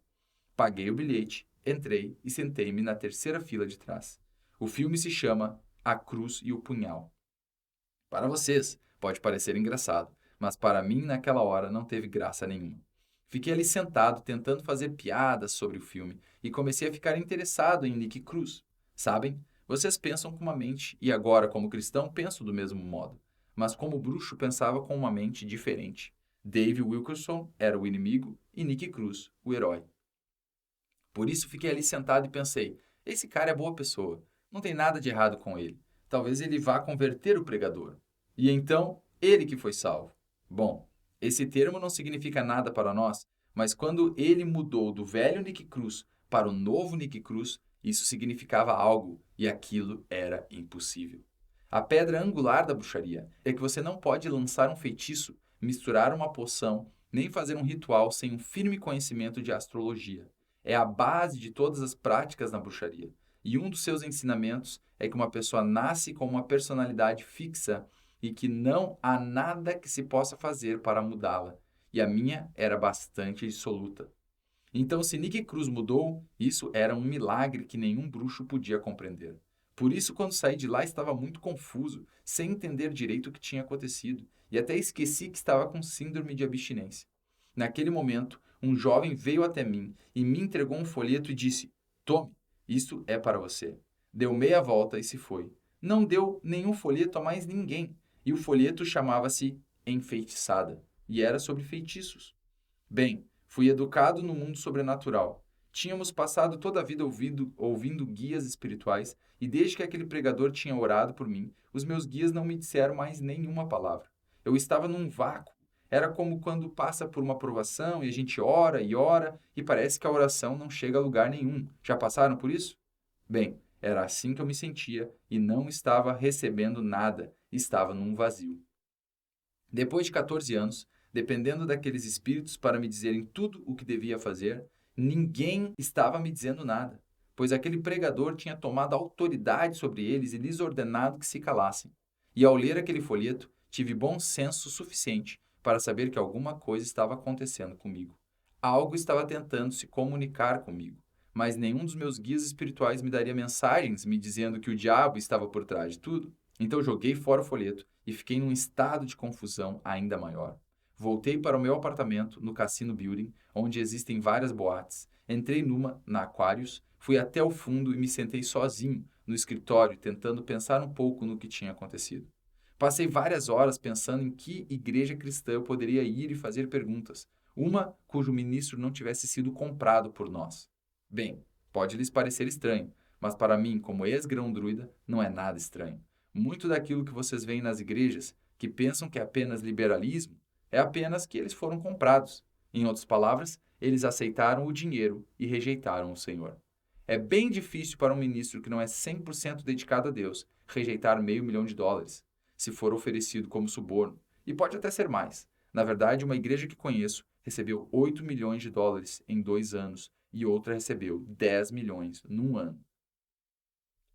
Paguei o bilhete, entrei e sentei-me na terceira fila de trás. O filme se chama A Cruz e o Punhal. Para vocês, pode parecer engraçado, mas para mim naquela hora não teve graça nenhuma. Fiquei ali sentado tentando fazer piadas sobre o filme e comecei a ficar interessado em Nick Cruz. Sabem, vocês pensam com uma mente e agora, como cristão, penso do mesmo modo. Mas como bruxo, pensava com uma mente diferente. Dave Wilkerson era o inimigo e Nick Cruz, o herói. Por isso fiquei ali sentado e pensei, esse cara é boa pessoa, não tem nada de errado com ele. Talvez ele vá converter o pregador. E então, ele que foi salvo. Bom, esse termo não significa nada para nós, mas quando ele mudou do velho Nick Cruz para o novo Nick Cruz, isso significava algo e aquilo era impossível. A pedra angular da bruxaria é que você não pode lançar um feitiço, misturar uma poção, nem fazer um ritual sem um firme conhecimento de astrologia. É a base de todas as práticas na bruxaria. E um dos seus ensinamentos é que uma pessoa nasce com uma personalidade fixa e que não há nada que se possa fazer para mudá-la. E a minha era bastante dissoluta. Então, se Nick Cruz mudou, isso era um milagre que nenhum bruxo podia compreender. Por isso, quando saí de lá, estava muito confuso, sem entender direito o que tinha acontecido, e até esqueci que estava com síndrome de abstinência. Naquele momento, um jovem veio até mim e me entregou um folheto e disse: Tome, isso é para você. Deu meia volta e se foi. Não deu nenhum folheto a mais ninguém. E o folheto chamava-se Enfeitiçada e era sobre feitiços. Bem, fui educado no mundo sobrenatural. Tínhamos passado toda a vida ouvindo guias espirituais, e desde que aquele pregador tinha orado por mim, os meus guias não me disseram mais nenhuma palavra. Eu estava num vácuo. Era como quando passa por uma provação e a gente ora e parece que a oração não chega a lugar nenhum. Já passaram por isso? Bem, era assim que eu me sentia e não estava recebendo nada, estava num vazio. Depois de 14 anos, dependendo daqueles espíritos para me dizerem tudo o que devia fazer, ninguém estava me dizendo nada, pois aquele pregador tinha tomado autoridade sobre eles e lhes ordenado que se calassem. E ao ler aquele folheto, tive bom senso suficiente para saber que alguma coisa estava acontecendo comigo. Algo estava tentando se comunicar comigo, mas nenhum dos meus guias espirituais me daria mensagens me dizendo que o diabo estava por trás de tudo. Então joguei fora o folheto e fiquei num estado de confusão ainda maior. Voltei para o meu apartamento no Cassino Building, onde existem várias boates. Entrei numa, na Aquarius, fui até o fundo e me sentei sozinho no escritório, tentando pensar um pouco no que tinha acontecido. Passei várias horas pensando em que igreja cristã eu poderia ir e fazer perguntas, uma cujo ministro não tivesse sido comprado por nós. Bem, pode lhes parecer estranho, mas para mim, como ex-grão-druida, não é nada estranho. Muito daquilo que vocês veem nas igrejas, que pensam que é apenas liberalismo, é apenas que eles foram comprados. Em outras palavras, eles aceitaram o dinheiro e rejeitaram o Senhor. É bem difícil para um ministro que não é 100% dedicado a Deus rejeitar $500,000, se for oferecido como suborno, e pode até ser mais. Na verdade, uma igreja que conheço recebeu $8 milhões em 2 anos e outra recebeu 10 milhões num ano.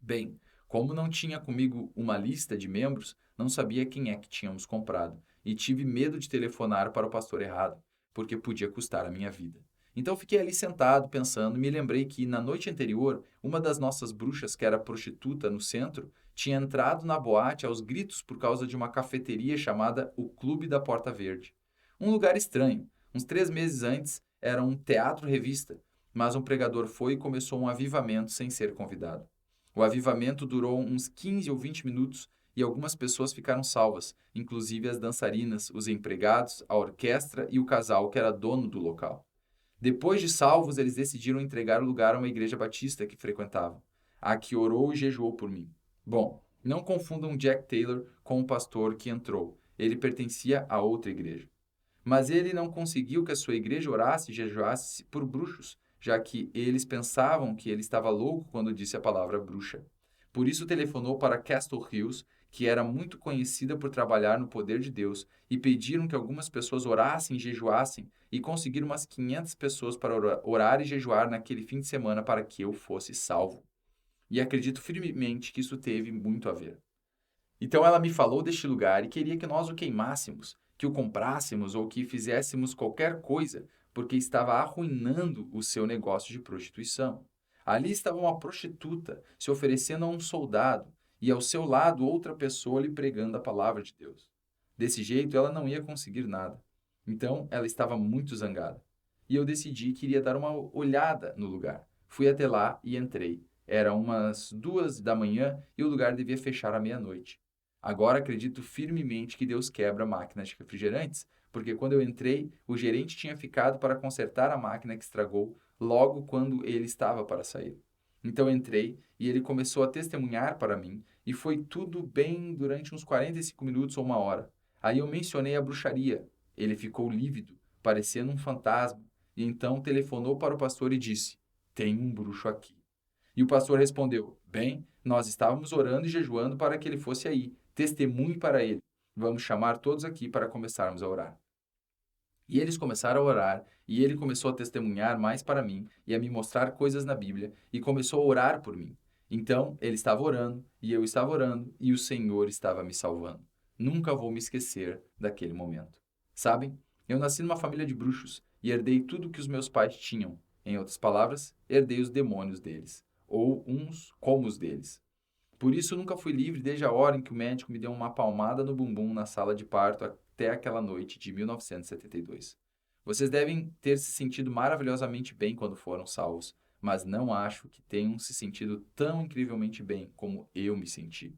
Bem, como não tinha comigo uma lista de membros, não sabia quem é que tínhamos comprado e tive medo de telefonar para o pastor errado, porque podia custar a minha vida. Então fiquei ali sentado pensando e me lembrei que na noite anterior, uma das nossas bruxas, que era prostituta no centro, tinha entrado na boate aos gritos por causa de uma cafeteria chamada o Clube da Porta Verde. Um lugar estranho. Uns 3 meses antes era um teatro-revista, mas um pregador foi e começou um avivamento sem ser convidado. O avivamento durou uns 15 ou 20 minutos e algumas pessoas ficaram salvas, inclusive as dançarinas, os empregados, a orquestra e o casal que era dono do local. Depois de salvos, eles decidiram entregar o lugar a uma igreja batista que frequentavam, a que orou e jejuou por mim. Bom, não confundam Jack Taylor com o pastor que entrou. Ele pertencia a outra igreja. Mas ele não conseguiu que a sua igreja orasse e jejuasse por bruxos, já que eles pensavam que ele estava louco quando disse a palavra bruxa. Por isso telefonou para Castle Hills, que era muito conhecida por trabalhar no poder de Deus, e pediram que algumas pessoas orassem e jejuassem, e conseguiram umas 500 pessoas para orar e jejuar naquele fim de semana para que eu fosse salvo. E acredito firmemente que isso teve muito a ver. Então ela me falou deste lugar e queria que nós o queimássemos, que o comprássemos ou que fizéssemos qualquer coisa, porque estava arruinando o seu negócio de prostituição. Ali estava uma prostituta se oferecendo a um soldado e ao seu lado outra pessoa lhe pregando a palavra de Deus. Desse jeito ela não ia conseguir nada. Então ela estava muito zangada. E eu decidi que iria dar uma olhada no lugar. Fui até lá e entrei. Era umas 2 da manhã e o lugar devia fechar à meia-noite. Agora acredito firmemente que Deus quebra máquinas de refrigerantes, porque quando eu entrei, o gerente tinha ficado para consertar a máquina que estragou logo quando ele estava para sair. Então entrei e ele começou a testemunhar para mim e foi tudo bem durante uns 45 minutos ou 1 hora. Aí eu mencionei a bruxaria. Ele ficou lívido, parecendo um fantasma, e então telefonou para o pastor e disse: "Tem um bruxo aqui." E o pastor respondeu: "Bem, nós estávamos orando e jejuando para que ele fosse aí. Testemunhe para ele. Vamos chamar todos aqui para começarmos a orar." E eles começaram a orar, e ele começou a testemunhar mais para mim e a me mostrar coisas na Bíblia, e começou a orar por mim. Então, ele estava orando, e eu estava orando, e o Senhor estava me salvando. Nunca vou me esquecer daquele momento. Sabem, eu nasci numa família de bruxos e herdei tudo que os meus pais tinham. Em outras palavras, herdei os demônios deles, ou uns como os deles. Por isso, nunca fui livre desde a hora em que o médico me deu uma palmada no bumbum na sala de parto até aquela noite de 1972. Vocês devem ter se sentido maravilhosamente bem quando foram salvos, mas não acho que tenham se sentido tão incrivelmente bem como eu me senti.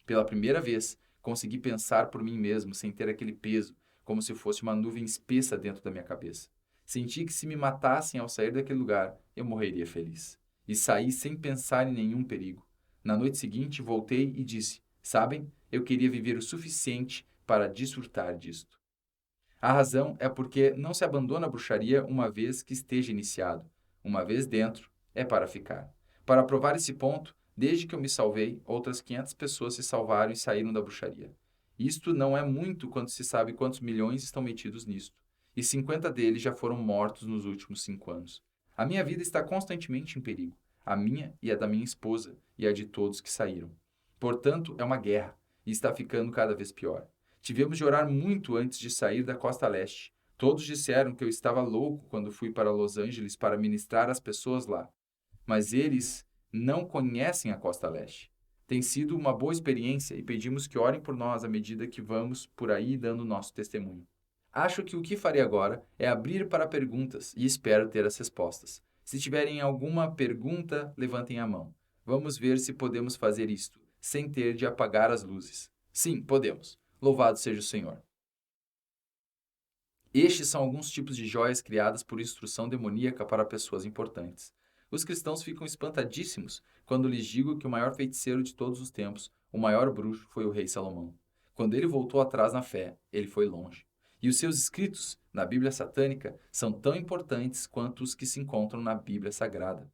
Pela primeira vez, consegui pensar por mim mesmo sem ter aquele peso, como se fosse uma nuvem espessa dentro da minha cabeça. Senti que se me matassem ao sair daquele lugar, eu morreria feliz. E saí sem pensar em nenhum perigo. Na noite seguinte, voltei e disse: Sabem, eu queria viver o suficiente para desfrutar disto. A razão é porque não se abandona a bruxaria uma vez que esteja iniciado. Uma vez dentro, é para ficar. Para provar esse ponto, desde que eu me salvei, outras 500 pessoas se salvaram e saíram da bruxaria. Isto não é muito quando se sabe quantos milhões estão metidos nisto. E 50 deles já foram mortos nos últimos 5 anos. A minha vida está constantemente em perigo. A minha e a da minha esposa e a de todos que saíram. Portanto, é uma guerra e está ficando cada vez pior. Tivemos de orar muito antes de sair da costa leste. Todos disseram que eu estava louco quando fui para Los Angeles para ministrar às pessoas lá. Mas eles não conhecem a costa leste. Tem sido uma boa experiência e pedimos que orem por nós à medida que vamos por aí dando nosso testemunho. Acho que o que farei agora é abrir para perguntas e espero ter as respostas. Se tiverem alguma pergunta, levantem a mão. Vamos ver se podemos fazer isto, sem ter de apagar as luzes. Sim, podemos. Louvado seja o Senhor. Estes são alguns tipos de joias criadas por instrução demoníaca para pessoas importantes. Os cristãos ficam espantadíssimos quando lhes digo que o maior feiticeiro de todos os tempos, o maior bruxo, foi o rei Salomão. Quando ele voltou atrás na fé, ele foi longe. E os seus escritos na Bíblia satânica são tão importantes quanto os que se encontram na Bíblia sagrada.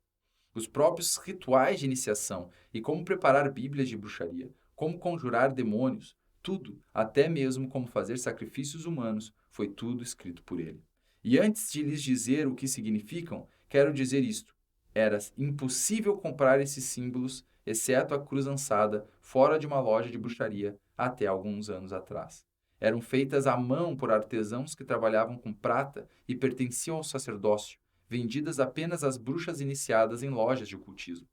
Os próprios rituais de iniciação e como preparar Bíblias de bruxaria, como conjurar demônios, tudo, até mesmo como fazer sacrifícios humanos, foi tudo escrito por ele. E antes de lhes dizer o que significam, quero dizer isto. Era impossível comprar esses símbolos, exceto a cruz ansada, fora de uma loja de bruxaria, até alguns anos atrás. Eram feitas à mão por artesãos que trabalhavam com prata e pertenciam ao sacerdócio, vendidas apenas às bruxas iniciadas em lojas de ocultismo.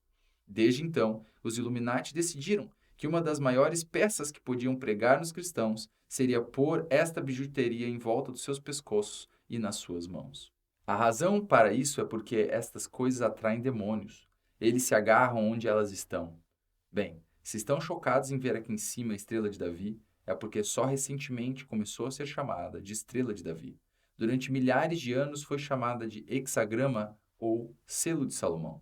Desde então, os Illuminati decidiram que uma das maiores peças que podiam pregar nos cristãos seria pôr esta bijuteria em volta dos seus pescoços e nas suas mãos. A razão para isso é porque estas coisas atraem demônios. Eles se agarram onde elas estão. Bem, se estão chocados em ver aqui em cima a estrela de Davi, é porque só recentemente começou a ser chamada de estrela de Davi. Durante milhares de anos foi chamada de hexagrama ou selo de Salomão.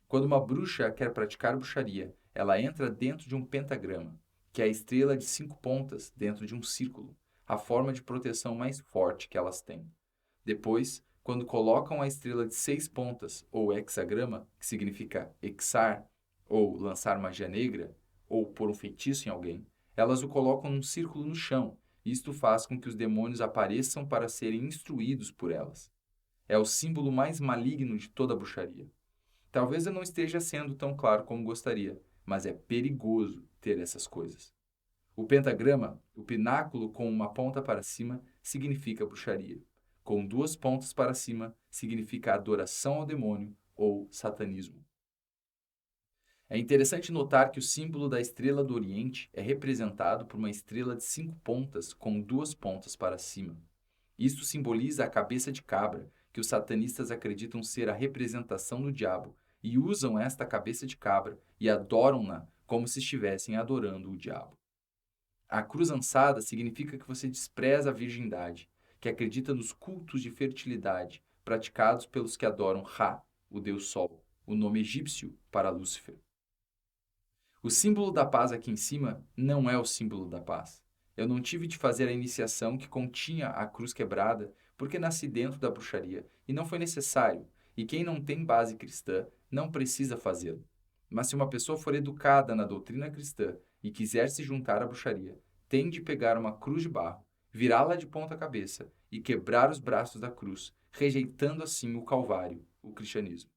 Quando uma bruxa quer praticar bruxaria, ela entra dentro de um pentagrama, que é a estrela de 5 pontas dentro de um círculo, a forma de proteção mais forte que elas têm. Depois, quando colocam a estrela de 6 pontas, ou hexagrama, que significa hexar, ou lançar magia negra, ou pôr um feitiço em alguém, elas o colocam num círculo no chão. Isto faz com que os demônios apareçam para serem instruídos por elas. É o símbolo mais maligno de toda a bruxaria. Talvez eu não esteja sendo tão claro como gostaria, mas é perigoso ter essas coisas. O pentagrama, o pináculo com uma ponta para cima, significa bruxaria. Com 2 pontas para cima, significa adoração ao demônio ou satanismo. É interessante notar que o símbolo da estrela do Oriente é representado por uma estrela de 5 pontas com 2 pontas para cima. Isto simboliza a cabeça de cabra, que os satanistas acreditam ser a representação do diabo, e usam esta cabeça de cabra e adoram-na como se estivessem adorando o diabo. A cruz ansada significa que você despreza a virgindade, que acredita nos cultos de fertilidade praticados pelos que adoram Ra, o deus Sol, o nome egípcio para Lúcifer. O símbolo da paz aqui em cima não é o símbolo da paz. Eu não tive de fazer a iniciação que continha a cruz quebrada porque nasci dentro da bruxaria e não foi necessário, e quem não tem base cristã não precisa fazê-lo. Mas se uma pessoa for educada na doutrina cristã e quiser se juntar à bruxaria, tem de pegar uma cruz de barro, virá-la de ponta cabeça e quebrar os braços da cruz, rejeitando assim o Calvário, o cristianismo.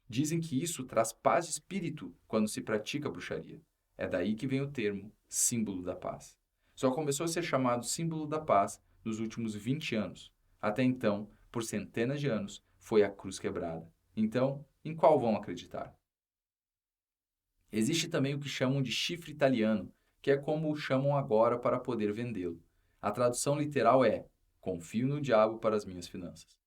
Dizem que isso traz paz de espírito quando se pratica a bruxaria. É daí que vem o termo símbolo da paz. Só começou a ser chamado símbolo da paz nos últimos 20 anos. Até então, por centenas de anos, foi a cruz quebrada. Então, em qual vão acreditar? Existe também o que chamam de chifre italiano, que é como o chamam agora para poder vendê-lo. A tradução literal é: confio no diabo para as minhas finanças.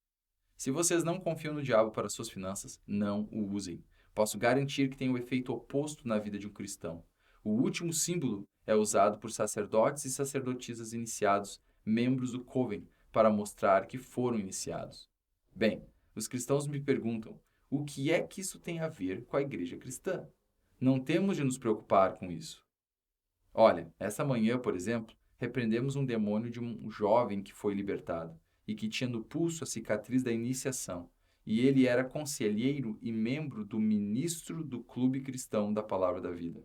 Se vocês não confiam no diabo para suas finanças, não o usem. Posso garantir que tem o efeito oposto na vida de um cristão. O último símbolo é usado por sacerdotes e sacerdotisas iniciados, membros do Coven, para mostrar que foram iniciados. Bem, os cristãos me perguntam, o que é que isso tem a ver com a igreja cristã? Não temos de nos preocupar com isso. Olha, essa manhã, por exemplo, repreendemos um demônio de um jovem que foi libertado e que tinha no pulso a cicatriz da iniciação. E ele era conselheiro e membro do ministro do Clube Cristão da Palavra da Vida.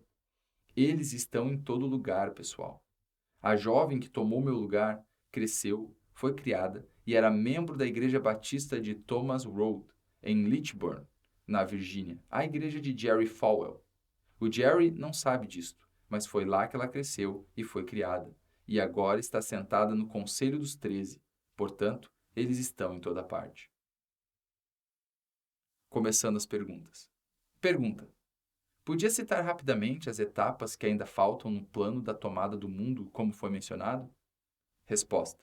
Eles estão em todo lugar, pessoal. A jovem que tomou meu lugar cresceu, foi criada e era membro da Igreja Batista de Thomas Road, em Litchburn, na Virgínia, a igreja de Jerry Falwell. O Jerry não sabe disto, mas foi lá que ela cresceu e foi criada, e agora está sentada no Conselho dos 13. Portanto, eles estão em toda parte. Começando as perguntas. Pergunta: podia citar rapidamente as etapas que ainda faltam no plano da tomada do mundo, como foi mencionado? Resposta: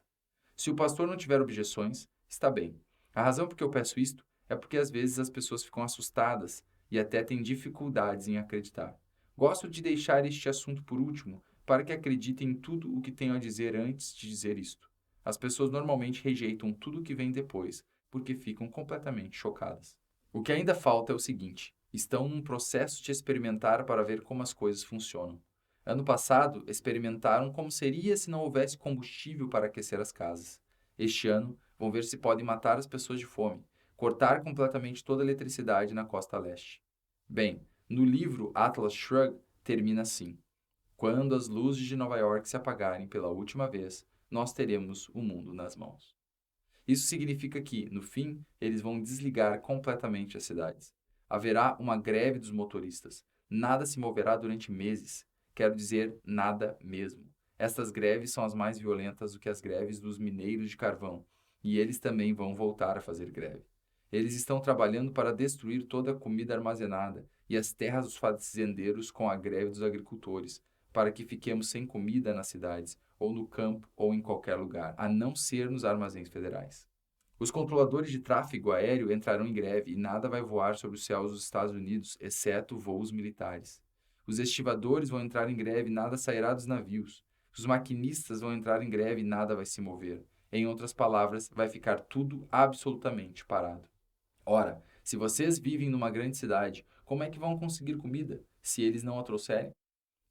se o pastor não tiver objeções, está bem. A razão por que eu peço isto é porque às vezes as pessoas ficam assustadas e até têm dificuldades em acreditar. Gosto de deixar este assunto por último para que acreditem em tudo o que tenho a dizer antes de dizer isto. As pessoas normalmente rejeitam tudo o que vem depois porque ficam completamente chocadas. O que ainda falta é o seguinte: estão num processo de experimentar para ver como as coisas funcionam. Ano passado, experimentaram como seria se não houvesse combustível para aquecer as casas. Este ano, vão ver se podem matar as pessoas de fome, cortar completamente toda a eletricidade na costa leste. Bem, no livro Atlas Shrugged, termina assim: quando as luzes de Nova York se apagarem pela última vez, nós teremos o mundo nas mãos. Isso significa que, no fim, eles vão desligar completamente as cidades. Haverá uma greve dos motoristas. Nada se moverá durante meses. Quero dizer, nada mesmo. Estas greves são as mais violentas do que as greves dos mineiros de carvão, e eles também vão voltar a fazer greve. Eles estão trabalhando para destruir toda a comida armazenada e as terras dos fazendeiros com a greve dos agricultores, para que fiquemos sem comida nas cidades, ou no campo, ou em qualquer lugar, a não ser nos armazéns federais. Os controladores de tráfego aéreo entrarão em greve e nada vai voar sobre os céus dos Estados Unidos, exceto voos militares. Os estivadores vão entrar em greve e nada sairá dos navios. Os maquinistas vão entrar em greve e nada vai se mover. Em outras palavras, vai ficar tudo absolutamente parado. Ora, se vocês vivem numa grande cidade, como é que vão conseguir comida, se eles não a trouxerem?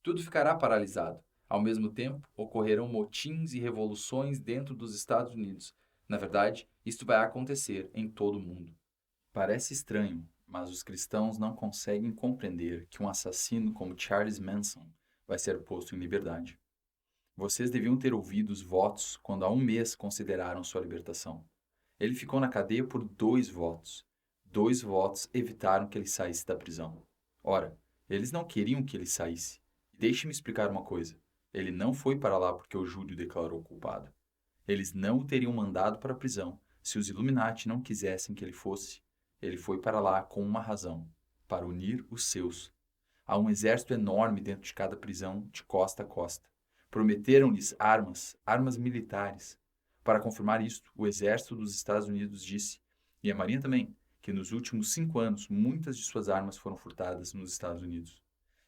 Tudo ficará paralisado. Ao mesmo tempo, ocorrerão motins e revoluções dentro dos Estados Unidos. Na verdade, isto vai acontecer em todo o mundo. Parece estranho, mas os cristãos não conseguem compreender que um assassino como Charles Manson vai ser posto em liberdade. Vocês deviam ter ouvido os votos quando há um mês consideraram sua libertação. Ele ficou na cadeia por 2 votos. 2 votos evitaram que ele saísse da prisão. Ora, eles não queriam que ele saísse. Deixe-me explicar uma coisa. Ele não foi para lá porque o júri o declarou culpado. Eles não o teriam mandado para a prisão se os Illuminati não quisessem que ele fosse. Ele foi para lá com uma razão: para unir os seus. Há um exército enorme dentro de cada prisão, de costa a costa. Prometeram-lhes armas militares. Para confirmar isto, o exército dos Estados Unidos disse, e a Marinha também, que nos últimos 5 anos muitas de suas armas foram furtadas nos Estados Unidos.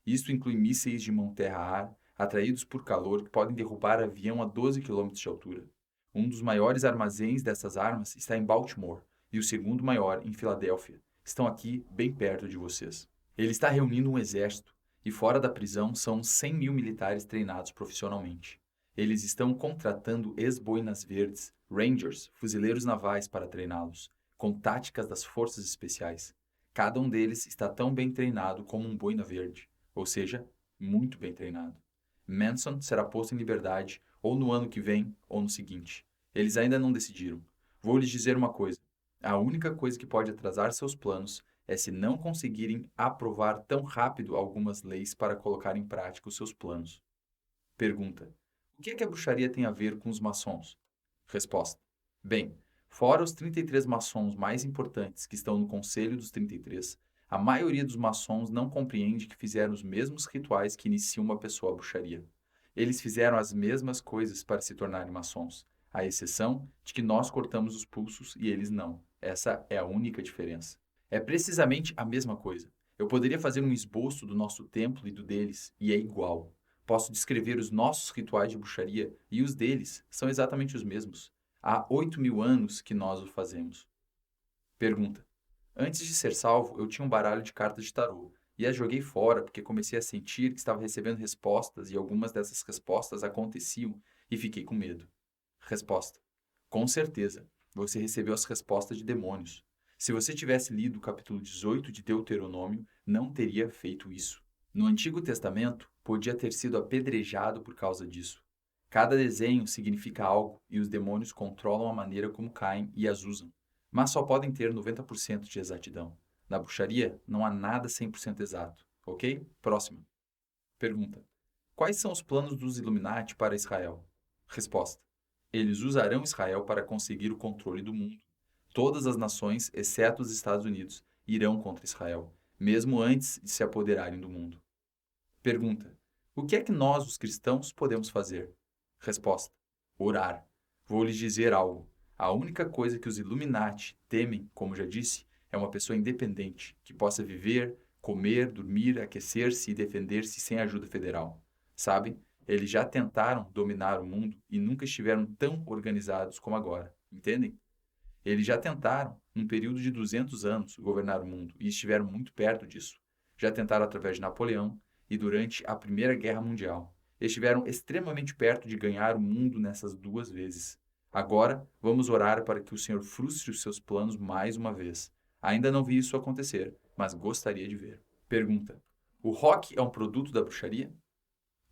Isto inclui mísseis de mão terra-ar, atraídos por calor, que podem derrubar avião a 12 km de altura. Um dos maiores armazéns dessas armas está em Baltimore e o segundo maior em Filadélfia. Estão aqui, bem perto de vocês. Ele está reunindo um exército e fora da prisão são 100 mil militares treinados profissionalmente. Eles estão contratando ex-boinas verdes, Rangers, fuzileiros navais para treiná-los, com táticas das forças especiais. Cada um deles está tão bem treinado como um boina verde, ou seja, muito bem treinado. Manson será posto em liberdade ou no ano que vem ou no seguinte. Eles ainda não decidiram. Vou lhes dizer uma coisa. A única coisa que pode atrasar seus planos é se não conseguirem aprovar tão rápido algumas leis para colocar em prática os seus planos. Pergunta: o que é que a bruxaria tem a ver com os maçons? Resposta: bem, fora os 33 maçons mais importantes que estão no Conselho dos 33, a maioria dos maçons não compreende que fizeram os mesmos rituais que iniciam uma pessoa à bruxaria. Eles fizeram as mesmas coisas para se tornarem maçons, à exceção de que nós cortamos os pulsos e eles não. Essa é a única diferença. É precisamente a mesma coisa. Eu poderia fazer um esboço do nosso templo e do deles, e é igual. Posso descrever os nossos rituais de bruxaria, e os deles são exatamente os mesmos. Há 8.000 anos que nós o fazemos. Pergunta. Antes de ser salvo, eu tinha um baralho de cartas de tarô, e as joguei fora porque comecei a sentir que estava recebendo respostas, e algumas dessas respostas aconteciam, e fiquei com medo. Resposta. Com certeza, você recebeu as respostas de demônios. Se você tivesse lido o capítulo 18 de Deuteronômio, não teria feito isso. No Antigo Testamento, podia ter sido apedrejado por causa disso. Cada desenho significa algo e os demônios controlam a maneira como caem e as usam. Mas só podem ter 90% de exatidão. Na bruxaria, não há nada 100% exato, ok? Próxima. Pergunta. Quais são os planos dos Illuminati para Israel? Resposta. Eles usarão Israel para conseguir o controle do mundo. Todas as nações, exceto os Estados Unidos, irão contra Israel, mesmo antes de se apoderarem do mundo. Pergunta. O que é que nós, os cristãos, podemos fazer? Resposta. Orar. Vou lhes dizer algo. A única coisa que os Illuminati temem, como já disse, é uma pessoa independente, que possa viver, comer, dormir, aquecer-se e defender-se sem ajuda federal. Sabe? Eles já tentaram dominar o mundo e nunca estiveram tão organizados como agora. Entendem? Eles já tentaram, num período de 200 anos, governar o mundo e estiveram muito perto disso. Já tentaram através de Napoleão e durante a Primeira Guerra Mundial. Estiveram extremamente perto de ganhar o mundo nessas duas vezes. Agora, vamos orar para que o Senhor frustre os seus planos mais uma vez. Ainda não vi isso acontecer, mas gostaria de ver. Pergunta. O rock é um produto da bruxaria?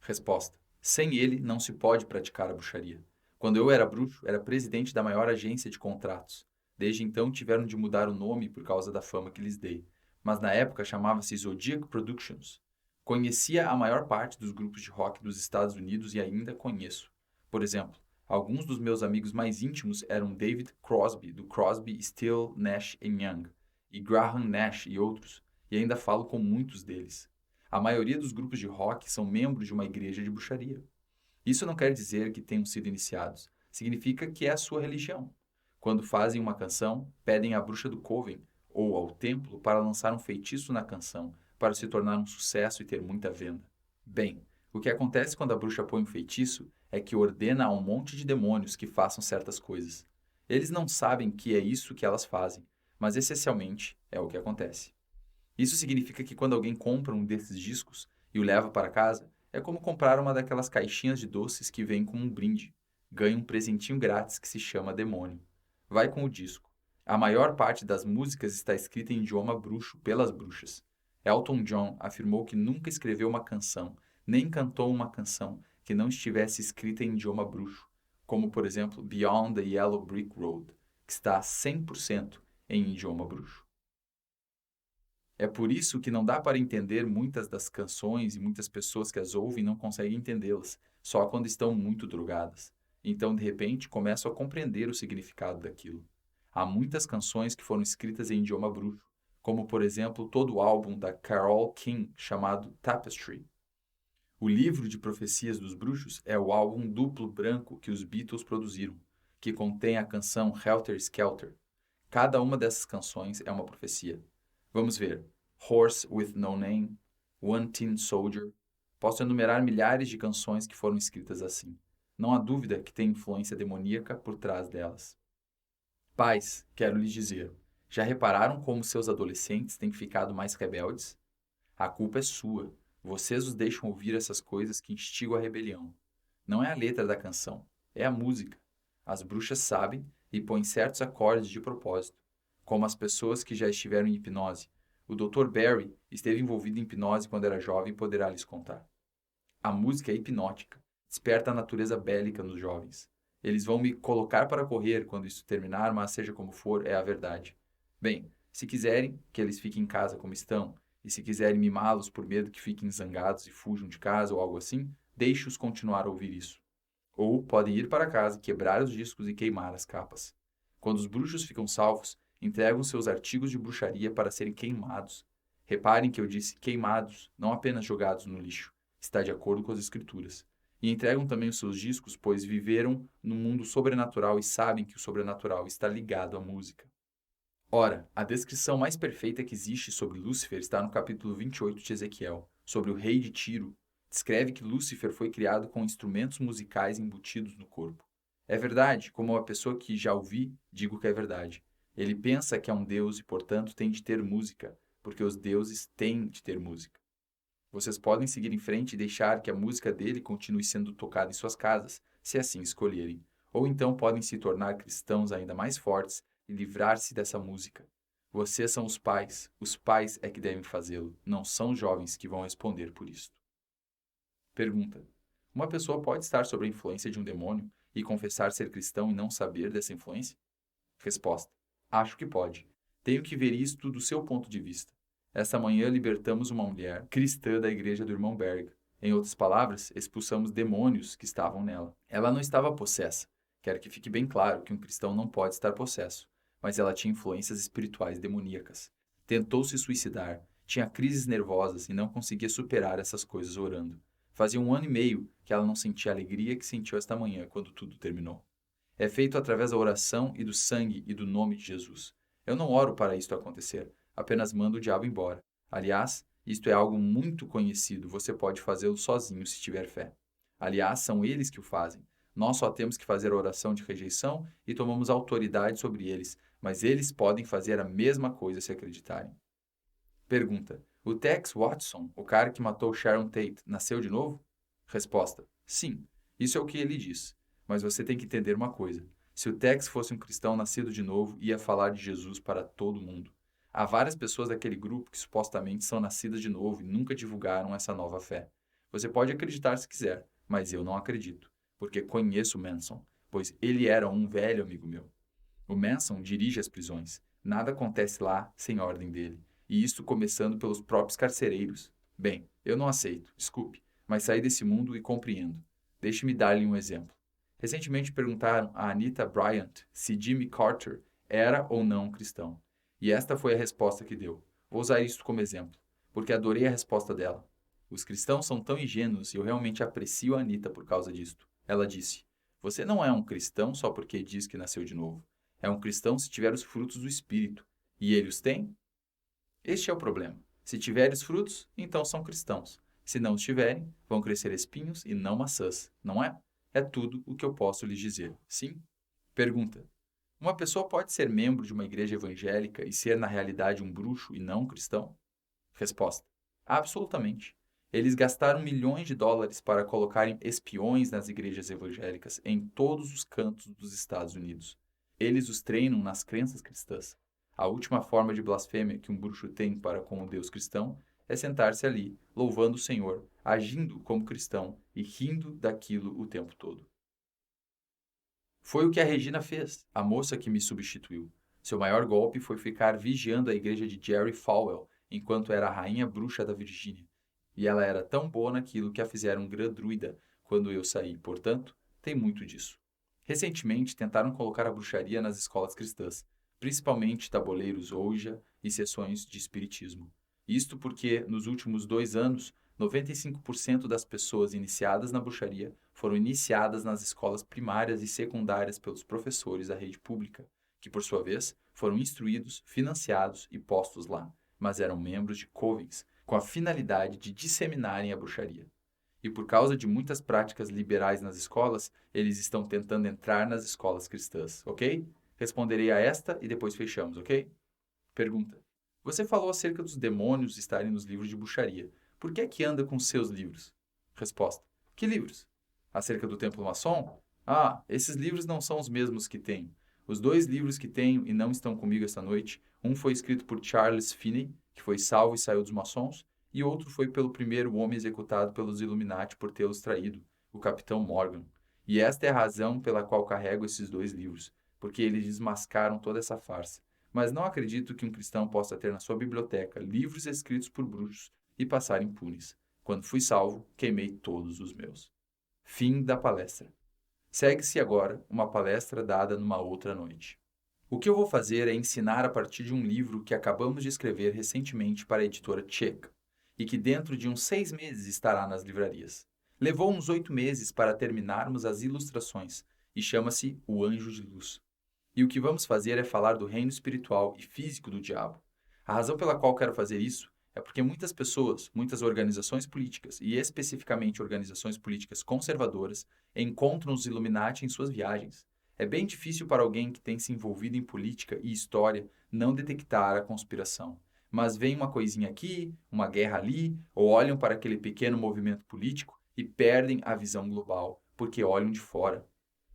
Resposta. Sem ele, não se pode praticar a bruxaria. Quando eu era bruxo, era presidente da maior agência de contratos. Desde então, tiveram de mudar o nome por causa da fama que lhes dei. Mas na época chamava-se Zodiac Productions. Conhecia a maior parte dos grupos de rock dos Estados Unidos e ainda conheço. Por exemplo, alguns dos meus amigos mais íntimos eram David Crosby, do Crosby, Still, Nash Young, e Graham Nash e outros, e ainda falo com muitos deles. A maioria dos grupos de rock são membros de uma igreja de bruxaria. Isso não quer dizer que tenham sido iniciados. Significa que é a sua religião. Quando fazem uma canção, pedem à bruxa do coven ou ao templo para lançar um feitiço na canção, para se tornar um sucesso e ter muita venda. Bem, o que acontece quando a bruxa põe um feitiço é que ordena a um monte de demônios que façam certas coisas. Eles não sabem que é isso que elas fazem, mas essencialmente é o que acontece. Isso significa que quando alguém compra um desses discos e o leva para casa, é como comprar uma daquelas caixinhas de doces que vem com um brinde. Ganha um presentinho grátis que se chama demônio. Vai com o disco. A maior parte das músicas está escrita em idioma bruxo pelas bruxas. Elton John afirmou que nunca escreveu uma canção, nem cantou uma canção que não estivesse escrita em idioma bruxo, como por exemplo Beyond the Yellow Brick Road, que está 100% em idioma bruxo. É por isso que não dá para entender muitas das canções e muitas pessoas que as ouvem não conseguem entendê-las, só quando estão muito drogadas. Então, de repente, começam a compreender o significado daquilo. Há muitas canções que foram escritas em idioma bruxo, como, por exemplo, todo o álbum da Carole King chamado Tapestry. O livro de profecias dos bruxos é o álbum duplo branco que os Beatles produziram, que contém a canção Helter Skelter. Cada uma dessas canções é uma profecia. Vamos ver. Horse with No Name, One Tin Soldier. Posso enumerar milhares de canções que foram escritas assim. Não há dúvida que tem influência demoníaca por trás delas. Pais, quero lhes dizer, já repararam como seus adolescentes têm ficado mais rebeldes? A culpa é sua. Vocês os deixam ouvir essas coisas que instigam a rebelião. Não é a letra da canção, é a música. As bruxas sabem e põem certos acordes de propósito, como as pessoas que já estiveram em hipnose. O Dr. Barry esteve envolvido em hipnose quando era jovem e poderá lhes contar. A música é hipnótica, desperta a natureza bélica nos jovens. Eles vão me colocar para correr quando isso terminar, mas seja como for, é a verdade. Bem, se quiserem que eles fiquem em casa como estão, e se quiserem mimá-los por medo que fiquem zangados e fujam de casa ou algo assim, deixe-os continuar a ouvir isso. Ou podem ir para casa, quebrar os discos e queimar as capas. Quando os bruxos ficam salvos, entregam seus artigos de bruxaria para serem queimados. Reparem que eu disse queimados, não apenas jogados no lixo. Está de acordo com as escrituras. E entregam também os seus discos, pois viveram no mundo sobrenatural e sabem que o sobrenatural está ligado à música. Ora, a descrição mais perfeita que existe sobre Lúcifer está no capítulo 28 de Ezequiel, sobre o rei de Tiro. Descreve que Lúcifer foi criado com instrumentos musicais embutidos no corpo. É verdade, como uma pessoa que já ouvi, digo que é verdade. Ele pensa que é um deus e, portanto, tem de ter música, porque os deuses têm de ter música. Vocês podem seguir em frente e deixar que a música dele continue sendo tocada em suas casas, se assim escolherem. Ou então podem se tornar cristãos ainda mais fortes e livrar-se dessa música. Vocês são os pais é que devem fazê-lo, não são os jovens que vão responder por isto. Pergunta: uma pessoa pode estar sob a influência de um demônio e confessar ser cristão e não saber dessa influência? Resposta: acho que pode. Tenho que ver isto do seu ponto de vista. Esta manhã libertamos uma mulher cristã da igreja do irmão Berg. Em outras palavras, expulsamos demônios que estavam nela. Ela não estava possessa. Quero que fique bem claro que um cristão não pode estar possesso, mas ela tinha influências espirituais demoníacas. Tentou se suicidar, tinha crises nervosas e não conseguia superar essas coisas orando. Fazia 1 ano e meio que ela não sentia a alegria que sentiu esta manhã quando tudo terminou. É feito através da oração e do sangue e do nome de Jesus. Eu não oro para isto acontecer, apenas mando o diabo embora. Aliás, isto é algo muito conhecido, você pode fazê-lo sozinho se tiver fé. Aliás, são eles que o fazem. Nós só temos que fazer a oração de rejeição e tomamos autoridade sobre eles, mas eles podem fazer a mesma coisa se acreditarem. Pergunta: o Tex Watson, o cara que matou Sharon Tate, nasceu de novo? Resposta: sim, isso é o que ele diz. Mas você tem que entender uma coisa. Se o Tex fosse um cristão nascido de novo, ia falar de Jesus para todo mundo. Há várias pessoas daquele grupo que supostamente são nascidas de novo e nunca divulgaram essa nova fé. Você pode acreditar se quiser, mas eu não acredito, porque conheço Manson, pois ele era um velho amigo meu. O Manson dirige as prisões. Nada acontece lá sem ordem dele. E isto começando pelos próprios carcereiros. Bem, eu não aceito, desculpe, mas saí desse mundo e compreendo. Deixe-me dar-lhe um exemplo. Recentemente perguntaram a Anita Bryant se Jimmy Carter era ou não um cristão. E esta foi a resposta que deu. Vou usar isto como exemplo, porque adorei a resposta dela. Os cristãos são tão ingênuos e eu realmente aprecio a Anita por causa disto. Ela disse: você não é um cristão só porque diz que nasceu de novo. É um cristão se tiver os frutos do Espírito. E ele os tem? Este é o problema. Se tiverem os frutos, então são cristãos. Se não os tiverem, vão crescer espinhos e não maçãs, não é? É tudo o que eu posso lhes dizer. Sim? Pergunta: uma pessoa pode ser membro de uma igreja evangélica e ser na realidade um bruxo e não um cristão? Resposta: absolutamente. Eles gastaram milhões de dólares para colocarem espiões nas igrejas evangélicas em todos os cantos dos Estados Unidos. Eles os treinam nas crenças cristãs. A última forma de blasfêmia que um bruxo tem para com o Deus cristão é sentar-se ali, louvando o Senhor, agindo como cristão e rindo daquilo o tempo todo. Foi o que a Regina fez, a moça que me substituiu. Seu maior golpe foi ficar vigiando a igreja de Jerry Falwell, enquanto era a rainha bruxa da Virgínia. E ela era tão boa naquilo que a fizeram grã-druida quando eu saí, portanto, tem muito disso. Recentemente, tentaram colocar a bruxaria nas escolas cristãs, principalmente tabuleiros Ouija e sessões de espiritismo. Isto porque, nos últimos 2 anos, 95% das pessoas iniciadas na bruxaria foram iniciadas nas escolas primárias e secundárias pelos professores da rede pública, que, por sua vez, foram instruídos, financiados e postos lá, mas eram membros de covens, com a finalidade de disseminarem a bruxaria. E por causa de muitas práticas liberais nas escolas, eles estão tentando entrar nas escolas cristãs, ok? Responderei a esta e depois fechamos, ok? Pergunta: você falou acerca dos demônios estarem nos livros de bruxaria. Por que é que anda com seus livros? Resposta: que livros? Acerca do templo maçom? Ah, esses livros não são os mesmos que tenho. Os 2 livros que tenho e não estão comigo esta noite, um foi escrito por Charles Finney, que foi salvo e saiu dos maçons, e outro foi pelo primeiro homem executado pelos Illuminati por tê-los traído, o Capitão Morgan. E esta é a razão pela qual carrego esses 2 livros, porque eles desmascaram toda essa farsa. Mas não acredito que um cristão possa ter na sua biblioteca livros escritos por bruxos e passar impunes. Quando fui salvo, queimei todos os meus. Fim da palestra. Segue-se agora uma palestra dada numa outra noite. O que eu vou fazer é ensinar a partir de um livro que acabamos de escrever recentemente para a editora Check e que dentro de uns 6 meses estará nas livrarias. Levou uns 8 meses para terminarmos as ilustrações e chama-se O Anjo de Luz. E o que vamos fazer é falar do reino espiritual e físico do diabo. A razão pela qual quero fazer isso é porque muitas pessoas, muitas organizações políticas, e especificamente organizações políticas conservadoras, encontram os Illuminati em suas viagens. É bem difícil para alguém que tem se envolvido em política e história não detectar a conspiração. Mas vem uma coisinha aqui, uma guerra ali, ou olham para aquele pequeno movimento político e perdem a visão global, porque olham de fora.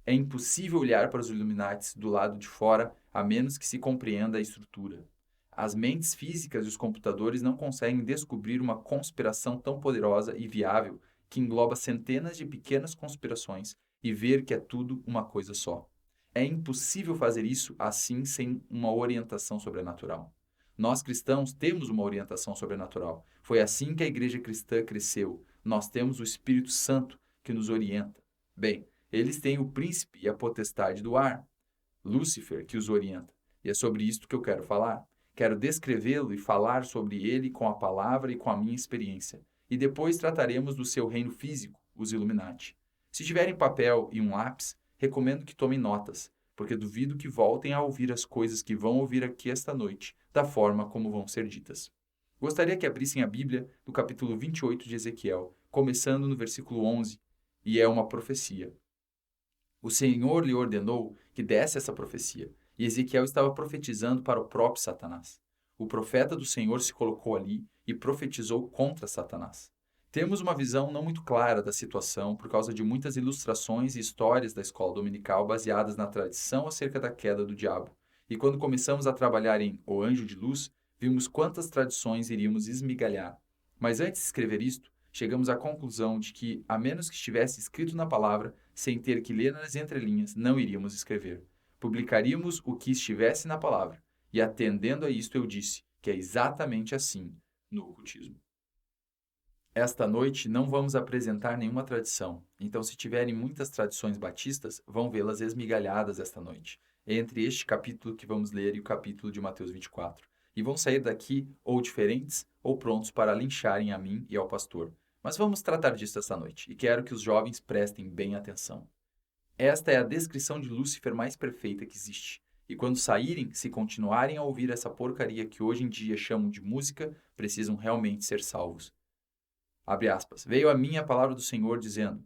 É impossível olhar para os Illuminati do lado de fora a menos que se compreenda a estrutura. As mentes físicas e os computadores não conseguem descobrir uma conspiração tão poderosa e viável que engloba centenas de pequenas conspirações e ver que é tudo uma coisa só. É impossível fazer isso assim sem uma orientação sobrenatural. Nós cristãos temos uma orientação sobrenatural. Foi assim que a igreja cristã cresceu. Nós temos o Espírito Santo que nos orienta. Bem, eles têm o príncipe e a potestade do ar, Lúcifer, que os orienta. E é sobre isto que eu quero falar. Quero descrevê-lo e falar sobre ele com a palavra e com a minha experiência. E depois trataremos do seu reino físico, os Illuminati. Se tiverem papel e um lápis, recomendo que tomem notas, porque duvido que voltem a ouvir as coisas que vão ouvir aqui esta noite, da forma como vão ser ditas. Gostaria que abrissem a Bíblia no capítulo 28 de Ezequiel, começando no versículo 11, e é uma profecia. O Senhor lhe ordenou que desse essa profecia, e Ezequiel estava profetizando para o próprio Satanás. O profeta do Senhor se colocou ali e profetizou contra Satanás. Temos uma visão não muito clara da situação por causa de muitas ilustrações e histórias da escola dominical baseadas na tradição acerca da queda do diabo. E quando começamos a trabalhar em O Anjo de Luz, vimos quantas tradições iríamos esmigalhar. Mas antes de escrever isto, chegamos à conclusão de que, a menos que estivesse escrito na palavra, sem ter que ler nas entrelinhas, não iríamos escrever. Publicaríamos o que estivesse na palavra. E atendendo a isto, eu disse que é exatamente assim no ocultismo. Esta noite não vamos apresentar nenhuma tradição, então se tiverem muitas tradições batistas, vão vê-las esmigalhadas esta noite, entre este capítulo que vamos ler e o capítulo de Mateus 24. E vão sair daqui ou diferentes ou prontos para lincharem a mim e ao pastor. Mas vamos tratar disso esta noite, e quero que os jovens prestem bem atenção. Esta é a descrição de Lúcifer mais perfeita que existe. E quando saírem, se continuarem a ouvir essa porcaria que hoje em dia chamam de música, precisam realmente ser salvos. Abre aspas. Veio a mim a palavra do Senhor dizendo: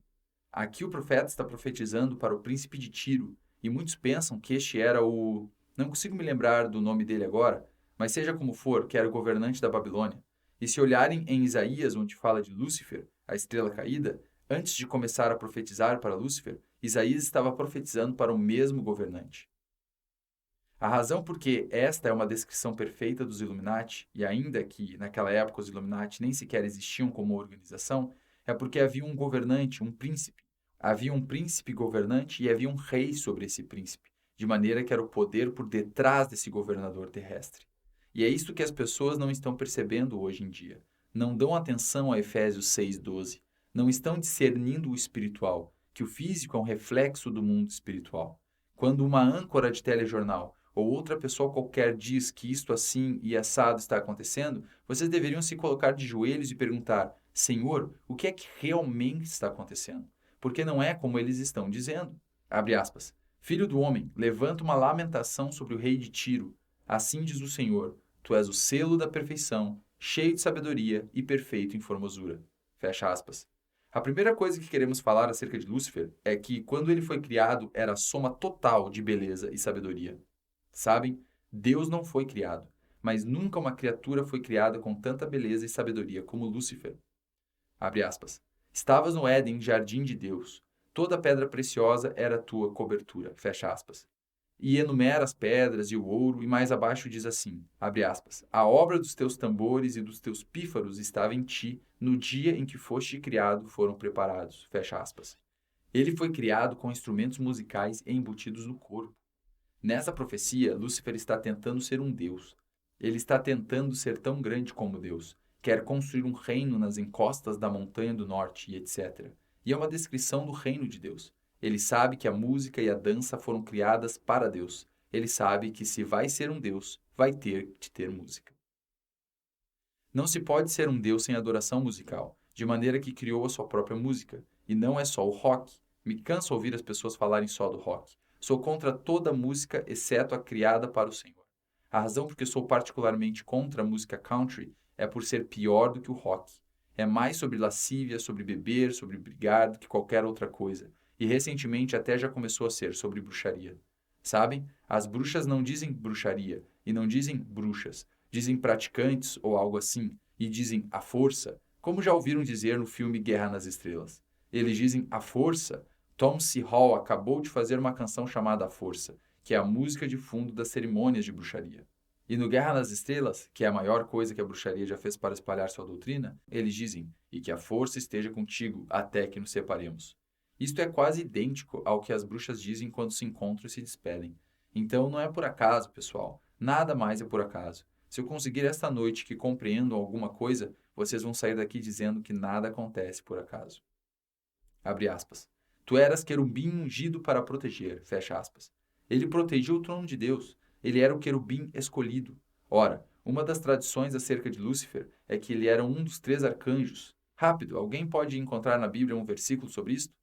aqui o profeta está profetizando para o príncipe de Tiro, e muitos pensam que este era o... Não consigo me lembrar do nome dele agora, mas seja como for, que era o governante da Babilônia. E se olharem em Isaías, onde fala de Lúcifer, a estrela caída, antes de começar a profetizar para Lúcifer, Isaías estava profetizando para o mesmo governante. A razão por que esta é uma descrição perfeita dos Illuminati, e ainda que naquela época os Illuminati nem sequer existiam como organização, é porque havia um governante, um príncipe. Havia um príncipe governante e havia um rei sobre esse príncipe, de maneira que era o poder por detrás desse governador terrestre. E é isso que as pessoas não estão percebendo hoje em dia. Não dão atenção a Efésios 6,12. Não estão discernindo o espiritual, que o físico é um reflexo do mundo espiritual. Quando uma âncora de telejornal ou outra pessoa qualquer diz que isto assim e assado está acontecendo, vocês deveriam se colocar de joelhos e perguntar: Senhor, o que é que realmente está acontecendo? Porque não é como eles estão dizendo. Abre aspas. Filho do homem, levanta uma lamentação sobre o rei de Tiro. Assim diz o Senhor: Tu és o selo da perfeição, cheio de sabedoria e perfeito em formosura. Fecha aspas. A primeira coisa que queremos falar acerca de Lúcifer é que, quando ele foi criado, era a soma total de beleza e sabedoria. Sabem, Deus não foi criado, mas nunca uma criatura foi criada com tanta beleza e sabedoria como Lúcifer. Abre aspas. Estavas no Éden, jardim de Deus. Toda pedra preciosa era a tua cobertura. Fecha aspas. E enumera as pedras e o ouro, e mais abaixo diz assim, abre aspas, a obra dos teus tambores e dos teus pífaros estava em ti, no dia em que foste criado foram preparados. Fecha aspas. Ele foi criado com instrumentos musicais embutidos no corpo. Nessa profecia, Lúcifer está tentando ser um deus. Ele está tentando ser tão grande como Deus. Quer construir um reino nas encostas da montanha do norte e etc. E é uma descrição do reino de Deus. Ele sabe que a música e a dança foram criadas para Deus. Ele sabe que se vai ser um Deus, vai ter de ter música. Não se pode ser um Deus sem adoração musical, de maneira que criou a sua própria música. E não é só o rock. Me cansa ouvir as pessoas falarem só do rock. Sou contra toda música, exceto a criada para o Senhor. A razão por que sou particularmente contra a música country é por ser pior do que o rock. É mais sobre lascívia, sobre beber, sobre brigar do que qualquer outra coisa. E recentemente até já começou a ser sobre bruxaria. Sabem? As bruxas não dizem bruxaria e não dizem bruxas. Dizem praticantes ou algo assim. E dizem a força, como já ouviram dizer no filme Guerra nas Estrelas. Eles dizem a força. Tom C. Hall acabou de fazer uma canção chamada A Força, que é a música de fundo das cerimônias de bruxaria. E no Guerra nas Estrelas, que é a maior coisa que a bruxaria já fez para espalhar sua doutrina, eles dizem, e que a força esteja contigo até que nos separemos. Isto é quase idêntico ao que as bruxas dizem quando se encontram e se despedem. Então não é por acaso, pessoal. Nada mais é por acaso. Se eu conseguir esta noite que compreendam alguma coisa, vocês vão sair daqui dizendo que nada acontece por acaso. Abre aspas. Tu eras querubim ungido para proteger, fecha aspas. Ele protegia o trono de Deus. Ele era o querubim escolhido. Ora, uma das tradições acerca de Lúcifer é que ele era um dos 3 arcanjos. Rápido, alguém pode encontrar na Bíblia um versículo sobre isto?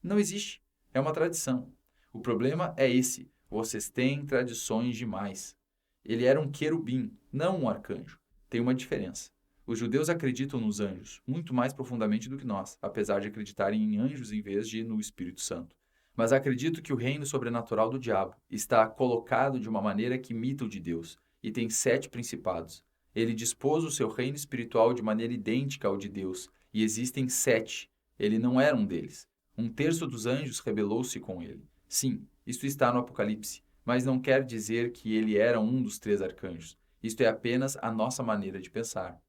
Não existe. É uma tradição. O problema é esse. Vocês têm tradições demais. Ele era um querubim, não um arcanjo. Tem uma diferença. Os judeus acreditam nos anjos, muito mais profundamente do que nós, apesar de acreditarem em anjos em vez de no Espírito Santo. Mas acredito que o reino sobrenatural do diabo está colocado de uma maneira que imita o de Deus, e tem 7 principados. Ele dispôs o seu reino espiritual de maneira idêntica ao de Deus, e existem 7. Ele não era um deles. 1/3 dos anjos rebelou-se com ele. Sim, isto está no Apocalipse, mas não quer dizer que ele era um dos 3 arcanjos. Isto é apenas a nossa maneira de pensar.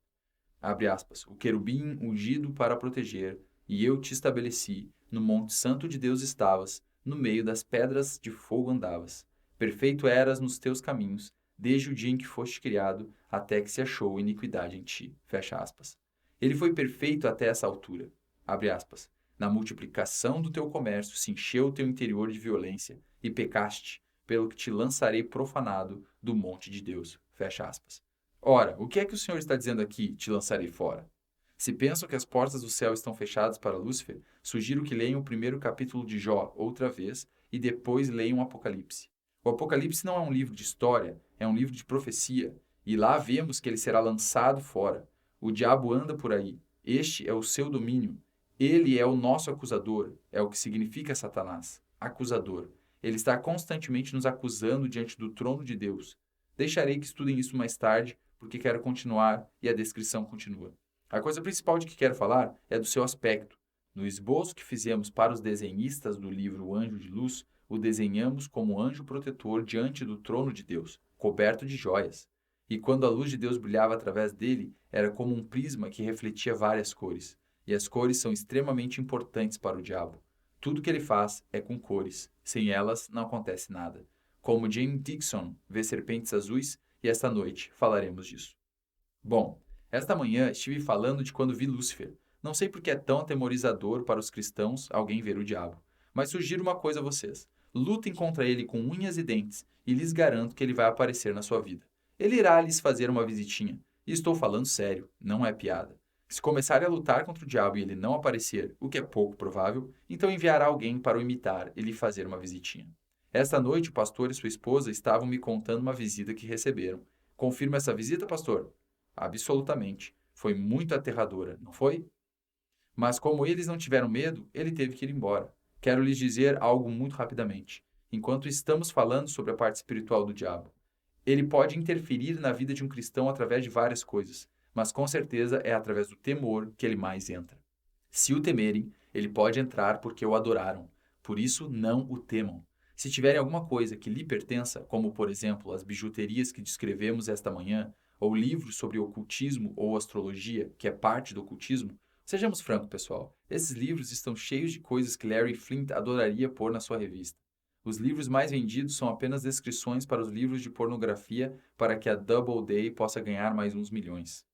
Abre aspas, o querubim ungido para proteger, e eu te estabeleci, no monte santo de Deus estavas, no meio das pedras de fogo andavas. Perfeito eras nos teus caminhos, desde o dia em que foste criado, até que se achou iniquidade em ti. Fecha aspas. Ele foi perfeito até essa altura. Abre aspas. Na multiplicação do teu comércio se encheu o teu interior de violência, e pecaste, pelo que te lançarei profanado do monte de Deus. Fecha aspas. Ora, o que é que o Senhor está dizendo aqui? Te lançarei fora. Se pensam que as portas do céu estão fechadas para Lúcifer, sugiro que leiam o primeiro capítulo de Jó outra vez e depois leiam o Apocalipse. O Apocalipse não é um livro de história, é um livro de profecia, e lá vemos que ele será lançado fora. O diabo anda por aí. Este é o seu domínio. Ele é o nosso acusador, é o que significa Satanás, acusador. Ele está constantemente nos acusando diante do trono de Deus. Deixarei que estudem isso mais tarde, porque quero continuar e a descrição continua. A coisa principal de que quero falar é do seu aspecto. No esboço que fizemos para os desenhistas do livro O Anjo de Luz, o desenhamos como anjo protetor diante do trono de Deus, coberto de joias. E quando a luz de Deus brilhava através dele, era como um prisma que refletia várias cores. E as cores são extremamente importantes para o diabo. Tudo que ele faz é com cores. Sem elas, não acontece nada. Como James Dixon vê serpentes azuis, e esta noite falaremos disso. Bom, esta manhã estive falando de quando vi Lúcifer. Não sei por que é tão atemorizador para os cristãos alguém ver o diabo, mas sugiro uma coisa a vocês. Lutem contra ele com unhas e dentes, e lhes garanto que ele vai aparecer na sua vida. Ele irá lhes fazer uma visitinha. E estou falando sério, não é piada. Se começarem a lutar contra o diabo e ele não aparecer, o que é pouco provável, então enviará alguém para o imitar e lhe fazer uma visitinha. Esta noite, o pastor e sua esposa estavam me contando uma visita que receberam. Confirma essa visita, pastor? Absolutamente. Foi muito aterradora, não foi? Mas como eles não tiveram medo, ele teve que ir embora. Quero lhes dizer algo muito rapidamente. Enquanto estamos falando sobre a parte espiritual do diabo, ele pode interferir na vida de um cristão através de várias coisas, mas com certeza é através do temor que ele mais entra. Se o temerem, ele pode entrar porque o adoraram. Por isso, não o temam. Se tiverem alguma coisa que lhe pertença, como por exemplo as bijuterias que descrevemos esta manhã, ou livros sobre ocultismo ou astrologia, que é parte do ocultismo, sejamos francos, pessoal, esses livros estão cheios de coisas que Larry Flynt adoraria pôr na sua revista. Os livros mais vendidos são apenas descrições para os livros de pornografia para que a Doubleday possa ganhar mais uns milhões.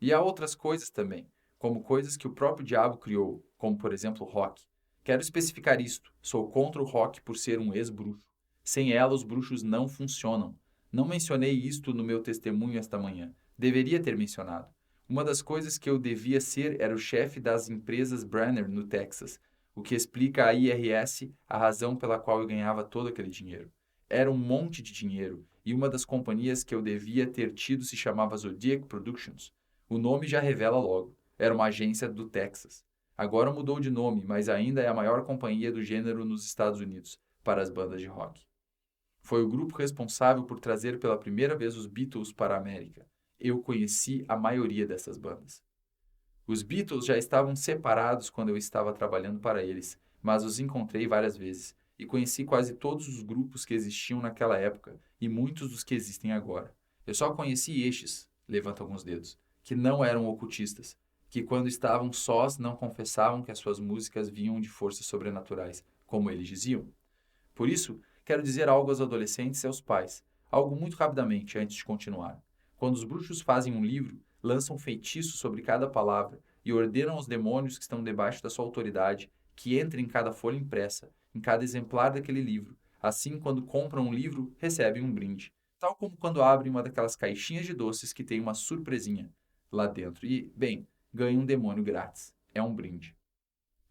E há outras coisas também, como coisas que o próprio diabo criou, como por exemplo o rock. Quero especificar isto. Sou contra o rock por ser um ex-bruxo. Sem ela, os bruxos não funcionam. Não mencionei isto no meu testemunho esta manhã. Deveria ter mencionado. Uma das coisas que eu devia ser era o chefe das empresas Brenner, no Texas. o que explica a IRS, a razão pela qual eu ganhava todo aquele dinheiro. Era um monte de dinheiro, e uma das companhias que eu devia ter tido se chamava Zodiac Productions. O nome já revela logo. Era uma agência do Texas. Agora mudou de nome, mas ainda é a maior companhia do gênero nos Estados Unidos para as bandas de rock. Foi o grupo responsável por trazer pela primeira vez os Beatles para a América. Eu conheci a maioria dessas bandas. Os Beatles já estavam separados quando eu estava trabalhando para eles, mas os encontrei várias vezes e conheci quase todos os grupos que existiam naquela época e muitos dos que existem agora. Eu só conheci estes, levanta alguns dedos, que não eram ocultistas, que quando estavam sós não confessavam que as suas músicas vinham de forças sobrenaturais, como eles diziam. Por isso, quero dizer algo aos adolescentes e aos pais, algo muito rapidamente antes de continuar. Quando os bruxos fazem um livro, lançam feitiço sobre cada palavra e ordenam aos demônios que estão debaixo da sua autoridade que entrem em cada folha impressa, em cada exemplar daquele livro. Assim, quando compram um livro, recebem um brinde. Tal como quando abrem uma daquelas caixinhas de doces que tem uma surpresinha lá dentro e, bem, ganham um demônio grátis. É um brinde.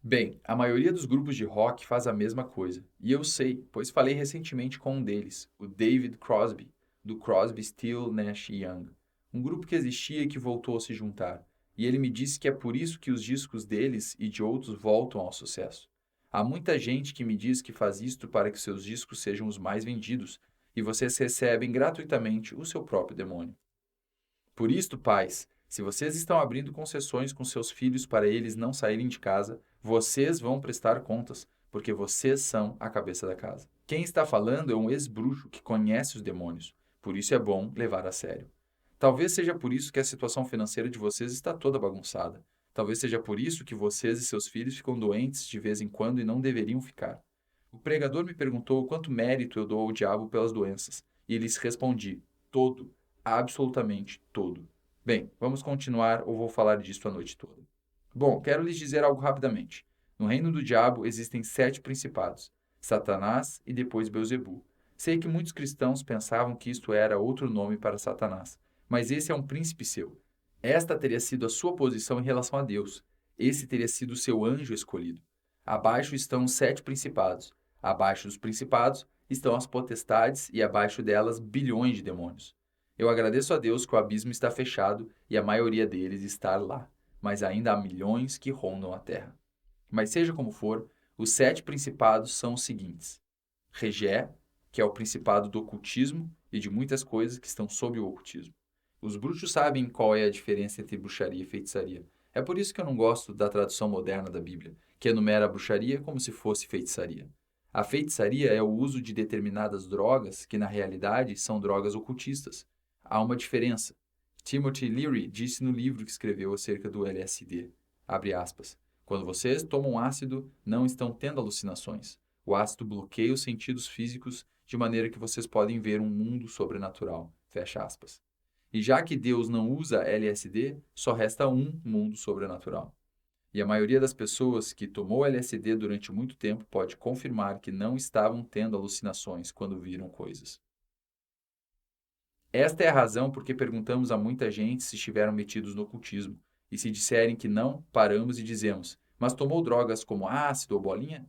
Bem, a maioria dos grupos de rock faz a mesma coisa. E eu sei, pois falei recentemente com um deles, o David Crosby, do Crosby, Still, Nash Young. Um grupo que existia e que voltou a se juntar. E ele me disse que é por isso que os discos deles e de outros voltam ao sucesso. Há muita gente que me diz que faz isto para que seus discos sejam os mais vendidos, e vocês recebem gratuitamente o seu próprio demônio. Por isto, pais, se vocês estão abrindo concessões com seus filhos para eles não saírem de casa, vocês vão prestar contas, porque vocês são a cabeça da casa. Quem está falando é um ex-bruxo que conhece os demônios, por isso é bom levar a sério. Talvez seja por isso que a situação financeira de vocês está toda bagunçada. Talvez seja por isso que vocês e seus filhos ficam doentes de vez em quando e não deveriam ficar. O pregador me perguntou quanto mérito eu dou ao diabo pelas doenças, e lhes respondi: todo, absolutamente todo. Bem, vamos continuar ou vou falar disso a noite toda. Bom, quero lhes dizer algo rapidamente. No reino do diabo existem 7 principados, Satanás e depois Beelzebu. Sei que muitos cristãos pensavam que isto era outro nome para Satanás, mas esse é um príncipe seu. Esta teria sido a sua posição em relação a Deus. Esse teria sido o seu anjo escolhido. Abaixo estão os 7 principados. Abaixo dos principados estão as potestades e abaixo delas bilhões de demônios. Eu agradeço a Deus que o abismo está fechado e a maioria deles está lá, mas ainda há milhões que rondam a terra. Mas seja como for, os 7 principados são os seguintes: Regé, que é o principado do ocultismo e de muitas coisas que estão sob o ocultismo. Os bruxos sabem qual é a diferença entre bruxaria e feitiçaria. É por isso que eu não gosto da tradução moderna da Bíblia, que enumera a bruxaria como se fosse feitiçaria. A feitiçaria é o uso de determinadas drogas que, na realidade, são drogas ocultistas. Há uma diferença. Timothy Leary disse no livro que escreveu acerca do LSD, abre aspas, quando vocês tomam ácido, não estão tendo alucinações. O ácido bloqueia os sentidos físicos de maneira que vocês podem ver um mundo sobrenatural, fecha aspas. E já que Deus não usa LSD, só resta um mundo sobrenatural. E a maioria das pessoas que tomou LSD durante muito tempo pode confirmar que não estavam tendo alucinações quando viram coisas. Esta é a razão por que perguntamos a muita gente se estiveram metidos no ocultismo. E se disserem que não, paramos e dizemos: mas tomou drogas como ácido ou bolinha?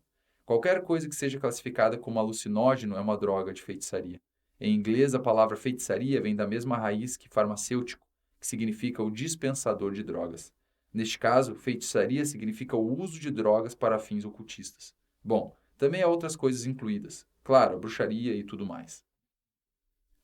Qualquer coisa que seja classificada como alucinógeno é uma droga de feitiçaria. Em inglês, a palavra feitiçaria vem da mesma raiz que farmacêutico, que significa o dispensador de drogas. Neste caso, feitiçaria significa o uso de drogas para fins ocultistas. Bom, também há outras coisas incluídas. Claro, a bruxaria e tudo mais.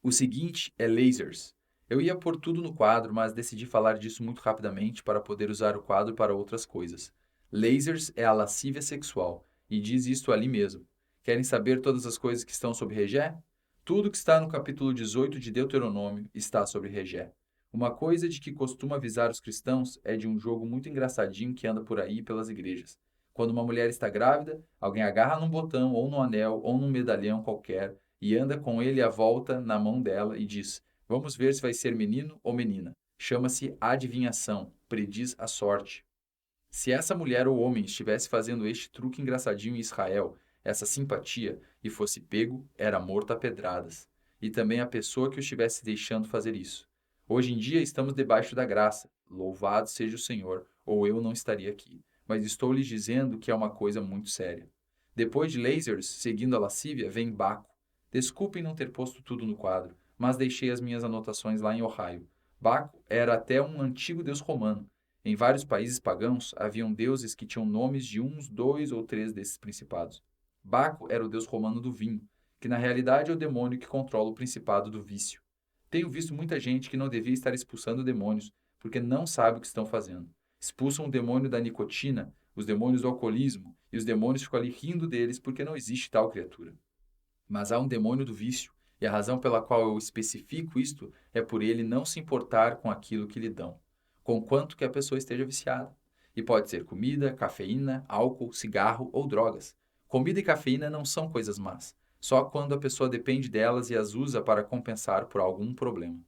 O seguinte é lasers. Eu ia pôr tudo no quadro, mas decidi falar disso muito rapidamente para poder usar o quadro para outras coisas. Lasers é a lascívia sexual, e diz isto ali mesmo. Querem saber todas as coisas que estão sobre Regé? Tudo que está no capítulo 18 de Deuteronômio está sobre Regé. Uma coisa de que costumo avisar os cristãos é de um jogo muito engraçadinho que anda por aí pelas igrejas. Quando uma mulher está grávida, alguém agarra num botão ou num anel ou num medalhão qualquer e anda com ele à volta na mão dela e diz: vamos ver se vai ser menino ou menina. Chama-se adivinhação, prediz a sorte. Se essa mulher ou homem estivesse fazendo este truque engraçadinho em Israel, essa simpatia, e fosse pego, era morto a pedradas. E também a pessoa que o estivesse deixando fazer isso. Hoje em dia estamos debaixo da graça. Louvado seja o Senhor, ou eu não estaria aqui. mas estou lhes dizendo que é uma coisa muito séria. Depois de lasers, seguindo a lascívia, vem Baco. Desculpem não ter posto tudo no quadro, mas deixei as minhas anotações lá em Ohio. Baco era até um antigo deus romano. Em vários países pagãos, haviam deuses que tinham nomes de uns, dois ou três desses principados. Baco era o deus romano do vinho, que na realidade é o demônio que controla o principado do vício. Tenho visto muita gente que não devia estar expulsando demônios, porque não sabe o que estão fazendo. Expulsam o demônio da nicotina, os demônios do alcoolismo, e os demônios ficam ali rindo deles porque não existe tal criatura. Mas há um demônio do vício, e a razão pela qual eu especifico isto é por ele não se importar com aquilo que lhe dão, conquanto que a pessoa esteja viciada. E pode ser comida, cafeína, álcool, cigarro ou drogas. Comida e cafeína não são coisas más, só quando a pessoa depende delas e as usa para compensar por algum problema.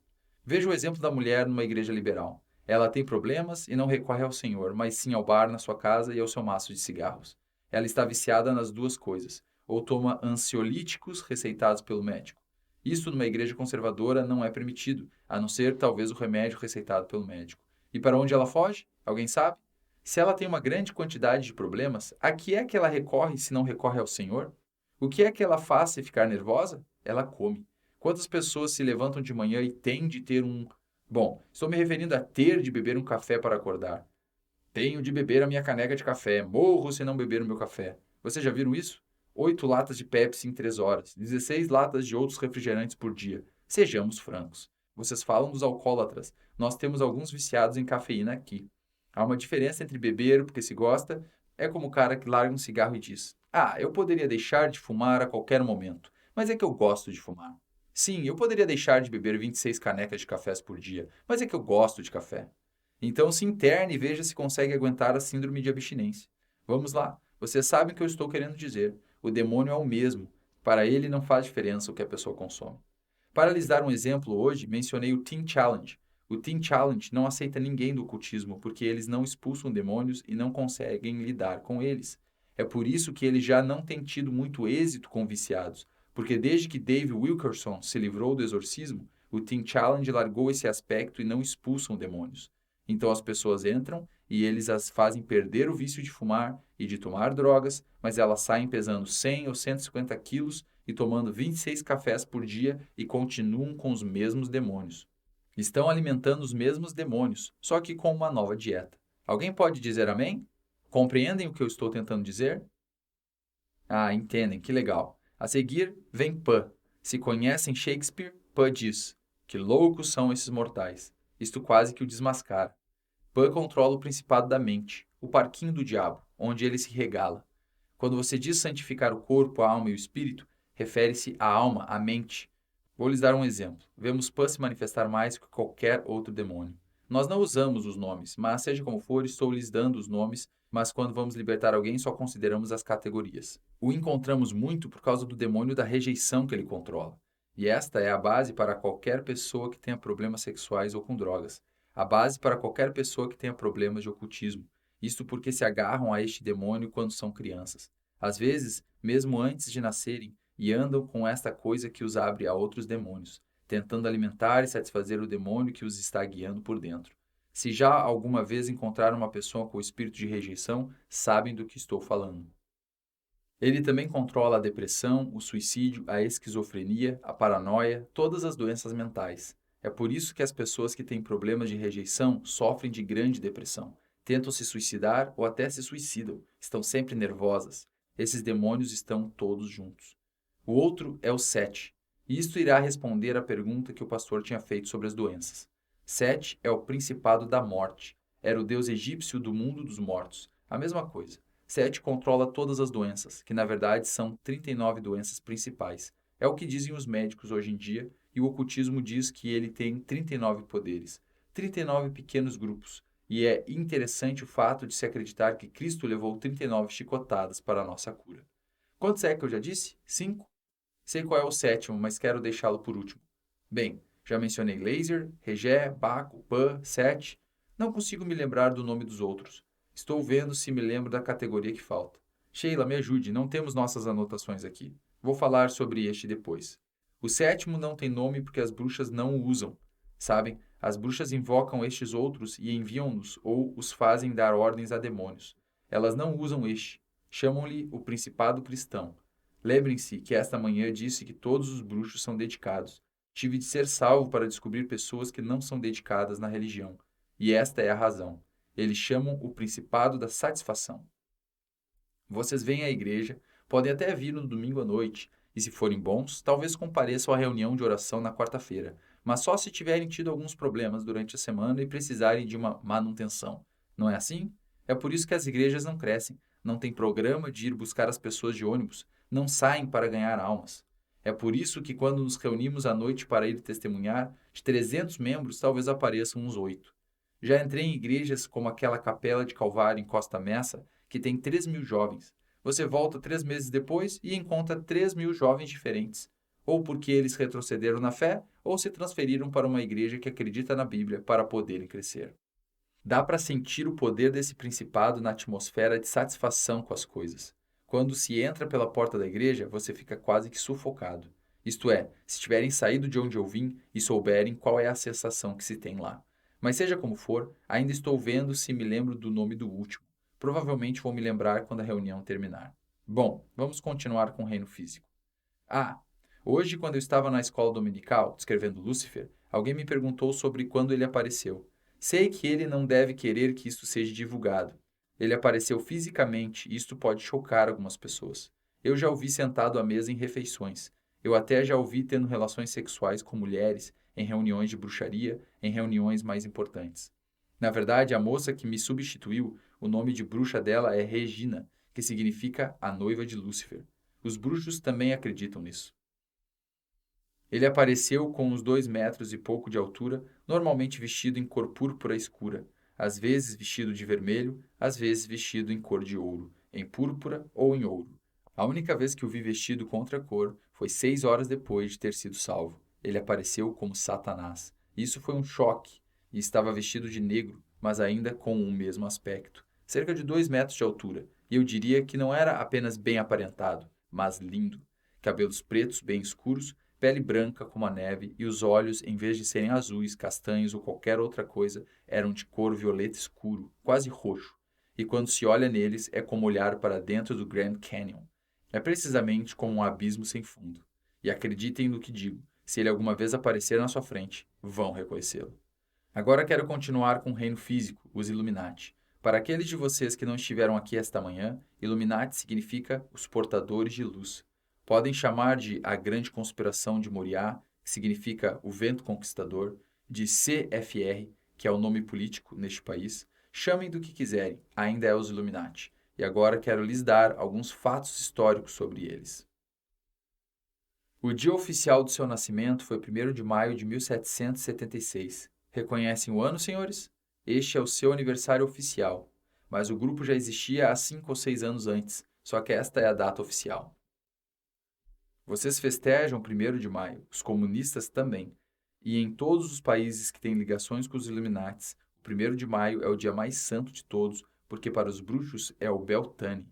Veja o exemplo da mulher numa igreja liberal. Ela tem problemas e não recorre ao Senhor, mas sim ao bar na sua casa e ao seu maço de cigarros. Ela está viciada nas duas coisas, ou toma ansiolíticos receitados pelo médico. Isso numa igreja conservadora não é permitido, a não ser talvez o remédio receitado pelo médico. E para onde ela foge? Alguém sabe? Se ela tem uma grande quantidade de problemas, a que é que ela recorre se não recorre ao Senhor? O que é que ela faz se ficar nervosa? Ela come. Quantas pessoas se levantam de manhã e têm de ter um... Bom, estou me referindo a ter de beber um café para acordar. Tenho de beber a minha caneca de café. Morro se não beber o meu café. Vocês já viram isso? 8 latas de Pepsi em 3 horas. 16 latas de outros refrigerantes por dia. Sejamos francos. Vocês falam dos alcoólatras. Nós temos alguns viciados em cafeína aqui. Há uma diferença entre beber porque se gosta. É como o cara que larga um cigarro e diz: Ah, eu poderia deixar de fumar a qualquer momento, mas é que eu gosto de fumar. Sim, eu poderia deixar de beber 26 canecas de cafés por dia, mas é que eu gosto de café. Então se interne e veja se consegue aguentar a síndrome de abstinência. Vamos lá, vocês sabem o que eu estou querendo dizer. O demônio é o mesmo. Para ele não faz diferença o que a pessoa consome. Para lhes dar um exemplo hoje, mencionei o Teen Challenge. O Teen Challenge não aceita ninguém do ocultismo porque eles não expulsam demônios e não conseguem lidar com eles. É por isso que ele já não tem tido muito êxito com viciados, porque desde que Dave Wilkerson se livrou do exorcismo, o Teen Challenge largou esse aspecto e não expulsam demônios. Então as pessoas entram e eles as fazem perder o vício de fumar e de tomar drogas, mas elas saem pesando 100 ou 150 quilos e tomando 26 cafés por dia e continuam com os mesmos demônios. Estão alimentando os mesmos demônios, só que com uma nova dieta. Alguém pode dizer amém? Compreendem o que eu estou tentando dizer? Ah, entendem, que legal. A seguir, vem Pan. Se conhecem Shakespeare, Pan diz: Que loucos são esses mortais. Isto quase que o desmascara. Pan controla o principado da mente, o parquinho do diabo, onde ele se regala. Quando você diz santificar o corpo, a alma e o espírito, refere-se à alma, à mente. Vou lhes dar um exemplo. Vemos Pan se manifestar mais que qualquer outro demônio. Nós não usamos os nomes, mas seja como for, estou lhes dando os nomes, mas quando vamos libertar alguém, só consideramos as categorias. O encontramos muito por causa do demônio da rejeição que ele controla. E esta é a base para qualquer pessoa que tenha problemas sexuais ou com drogas. A base para qualquer pessoa que tenha problemas de ocultismo. Isto porque se agarram a este demônio quando são crianças. Às vezes, mesmo antes de nascerem, e andam com esta coisa que os abre a outros demônios, tentando alimentar e satisfazer o demônio que os está guiando por dentro. Se já alguma vez encontraram uma pessoa com espírito de rejeição, sabem do que estou falando. Ele também controla a depressão, o suicídio, a esquizofrenia, a paranoia, todas as doenças mentais. É por isso que as pessoas que têm problemas de rejeição sofrem de grande depressão, tentam se suicidar ou até se suicidam, estão sempre nervosas. Esses demônios estão todos juntos. O outro é o Sete. E isto irá responder à pergunta que o pastor tinha feito sobre as doenças. Sete é o principado da morte. Era o deus egípcio do mundo dos mortos. A mesma coisa. Sete controla todas as doenças, que na verdade são 39 doenças principais. É o que dizem os médicos hoje em dia, e o ocultismo diz que ele tem 39 poderes. 39 pequenos grupos. E é interessante o fato de se acreditar que Cristo levou 39 chicotadas para a nossa cura. Quantos é que eu já disse? 5? Sei qual é o sétimo, mas quero deixá-lo por último. Bem, já mencionei Laser, Regé, Baco, Pan, Sete. Não consigo me lembrar do nome dos outros. Estou vendo se me lembro da categoria que falta. Sheila, me ajude, não temos nossas anotações aqui. Vou falar sobre este depois. O sétimo não tem nome porque as bruxas não o usam. Sabem, as bruxas invocam estes outros e enviam-nos ou os fazem dar ordens a demônios. Elas não usam este. Chamam-lhe o principado cristão. Lembrem-se que esta manhã disse que todos os bruxos são dedicados. Tive de ser salvo para descobrir pessoas que não são dedicadas na religião. E esta é a razão. Eles chamam o principado da satisfação. Vocês vêm à igreja, podem até vir no domingo à noite, e se forem bons, talvez compareçam à reunião de oração na quarta-feira, mas só se tiverem tido alguns problemas durante a semana e precisarem de uma manutenção. Não é assim? É por isso que as igrejas não crescem, não têm programa de ir buscar as pessoas de ônibus, não saem para ganhar almas. É por isso que quando nos reunimos à noite para ir testemunhar, de 300 membros talvez apareçam uns 8. Já entrei em igrejas como aquela capela de Calvário em Costa Messa, que tem 3.000 jovens. Você volta 3 meses depois e encontra 3.000 jovens diferentes. Ou porque eles retrocederam na fé, ou se transferiram para uma igreja que acredita na Bíblia para poderem crescer. Dá para sentir o poder desse principado na atmosfera de satisfação com as coisas. Quando se entra pela porta da igreja, você fica quase que sufocado. Isto é, se tiverem saído de onde eu vim e souberem qual é a sensação que se tem lá. Mas seja como for, ainda estou vendo se me lembro do nome do último. Provavelmente vou me lembrar quando a reunião terminar. Bom, vamos continuar com o reino físico. Hoje, quando eu estava na escola dominical, descrevendo Lúcifer, alguém me perguntou sobre quando ele apareceu. Sei que ele não deve querer que isto seja divulgado. Ele apareceu fisicamente e isto pode chocar algumas pessoas. Eu já o vi sentado à mesa em refeições. Eu até já o vi tendo relações sexuais com mulheres, em reuniões de bruxaria, em reuniões mais importantes. Na verdade, a moça que me substituiu, o nome de bruxa dela é Regina, que significa a noiva de Lúcifer. Os bruxos também acreditam nisso. Ele apareceu com uns 2 metros e pouco de altura, normalmente vestido em cor púrpura escura, às vezes vestido de vermelho, às vezes vestido em cor de ouro, em púrpura ou em ouro. A única vez que o vi vestido com outra cor foi 6 horas depois de ter sido salvo. Ele apareceu como Satanás. Isso foi um choque, e estava vestido de negro, mas ainda com o mesmo aspecto, cerca de 2 metros de altura, e eu diria que não era apenas bem aparentado, mas lindo. Cabelos pretos bem escuros, pele branca como a neve e os olhos, em vez de serem azuis, castanhos ou qualquer outra coisa, eram de cor violeta escuro, quase roxo. E quando se olha neles, é como olhar para dentro do Grand Canyon. É precisamente como um abismo sem fundo. E acreditem no que digo, se ele alguma vez aparecer na sua frente, vão reconhecê-lo. Agora quero continuar com o reino físico, os Illuminati. Para aqueles de vocês que não estiveram aqui esta manhã, Illuminati significa os portadores de luz. Podem chamar de a Grande Conspiração de Moriá, que significa o Vento Conquistador, de CFR, que é o nome político neste país. Chamem do que quiserem, ainda é os Illuminati. E agora quero lhes dar alguns fatos históricos sobre eles. O dia oficial do seu nascimento foi 1º de maio de 1776. Reconhecem o ano, senhores? Este é o seu aniversário oficial, mas o grupo já existia há 5 ou 6 anos antes, só que esta é a data oficial. Vocês festejam 1º de maio, os comunistas também, e em todos os países que têm ligações com os Illuminates, o 1º de maio é o dia mais santo de todos, porque para os bruxos é o Beltane.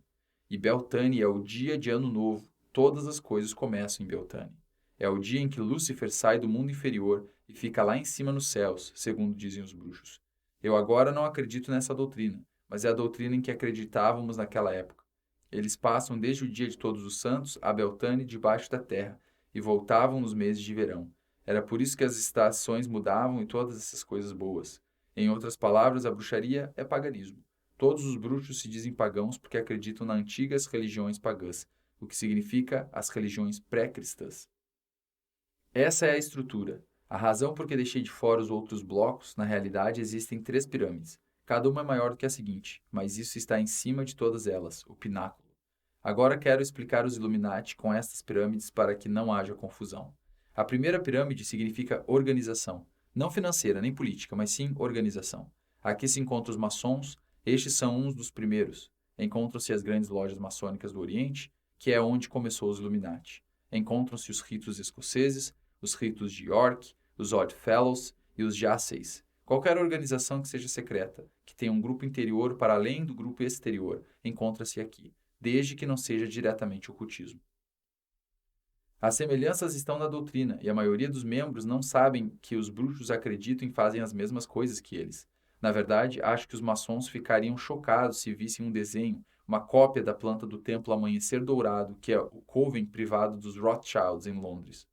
E Beltane é o dia de Ano Novo, todas as coisas começam em Beltane. É o dia em que Lúcifer sai do mundo inferior e fica lá em cima nos céus, segundo dizem os bruxos. Eu agora não acredito nessa doutrina, mas é a doutrina em que acreditávamos naquela época. Eles passam desde o dia de Todos os Santos a Beltane debaixo da terra e voltavam nos meses de verão. Era por isso que as estações mudavam e todas essas coisas boas. Em outras palavras, a bruxaria é paganismo. Todos os bruxos se dizem pagãos porque acreditam nas antigas religiões pagãs, o que significa as religiões pré-cristãs. Essa é a estrutura. A razão por que deixei de fora os outros blocos, na realidade, existem 3 pirâmides. Cada uma é maior do que a seguinte, mas isso está em cima de todas elas, o pináculo. Agora quero explicar os Illuminati com estas pirâmides para que não haja confusão. A primeira pirâmide significa organização, não financeira nem política, mas sim organização. Aqui se encontram os maçons, estes são uns dos primeiros. Encontram-se as grandes lojas maçônicas do Oriente, que é onde começou os Illuminati. Encontram-se os ritos escoceses, os ritos de York, os Odd Fellows e os Jacceys. Qualquer organização que seja secreta, que tenha um grupo interior para além do grupo exterior, encontra-se aqui, desde que não seja diretamente ocultismo. As semelhanças estão na doutrina, e a maioria dos membros não sabem que os bruxos acreditam e fazem as mesmas coisas que eles. Na verdade, acho que os maçons ficariam chocados se vissem um desenho, uma cópia da planta do templo Amanhecer Dourado, que é o coven privado dos Rothschilds em Londres,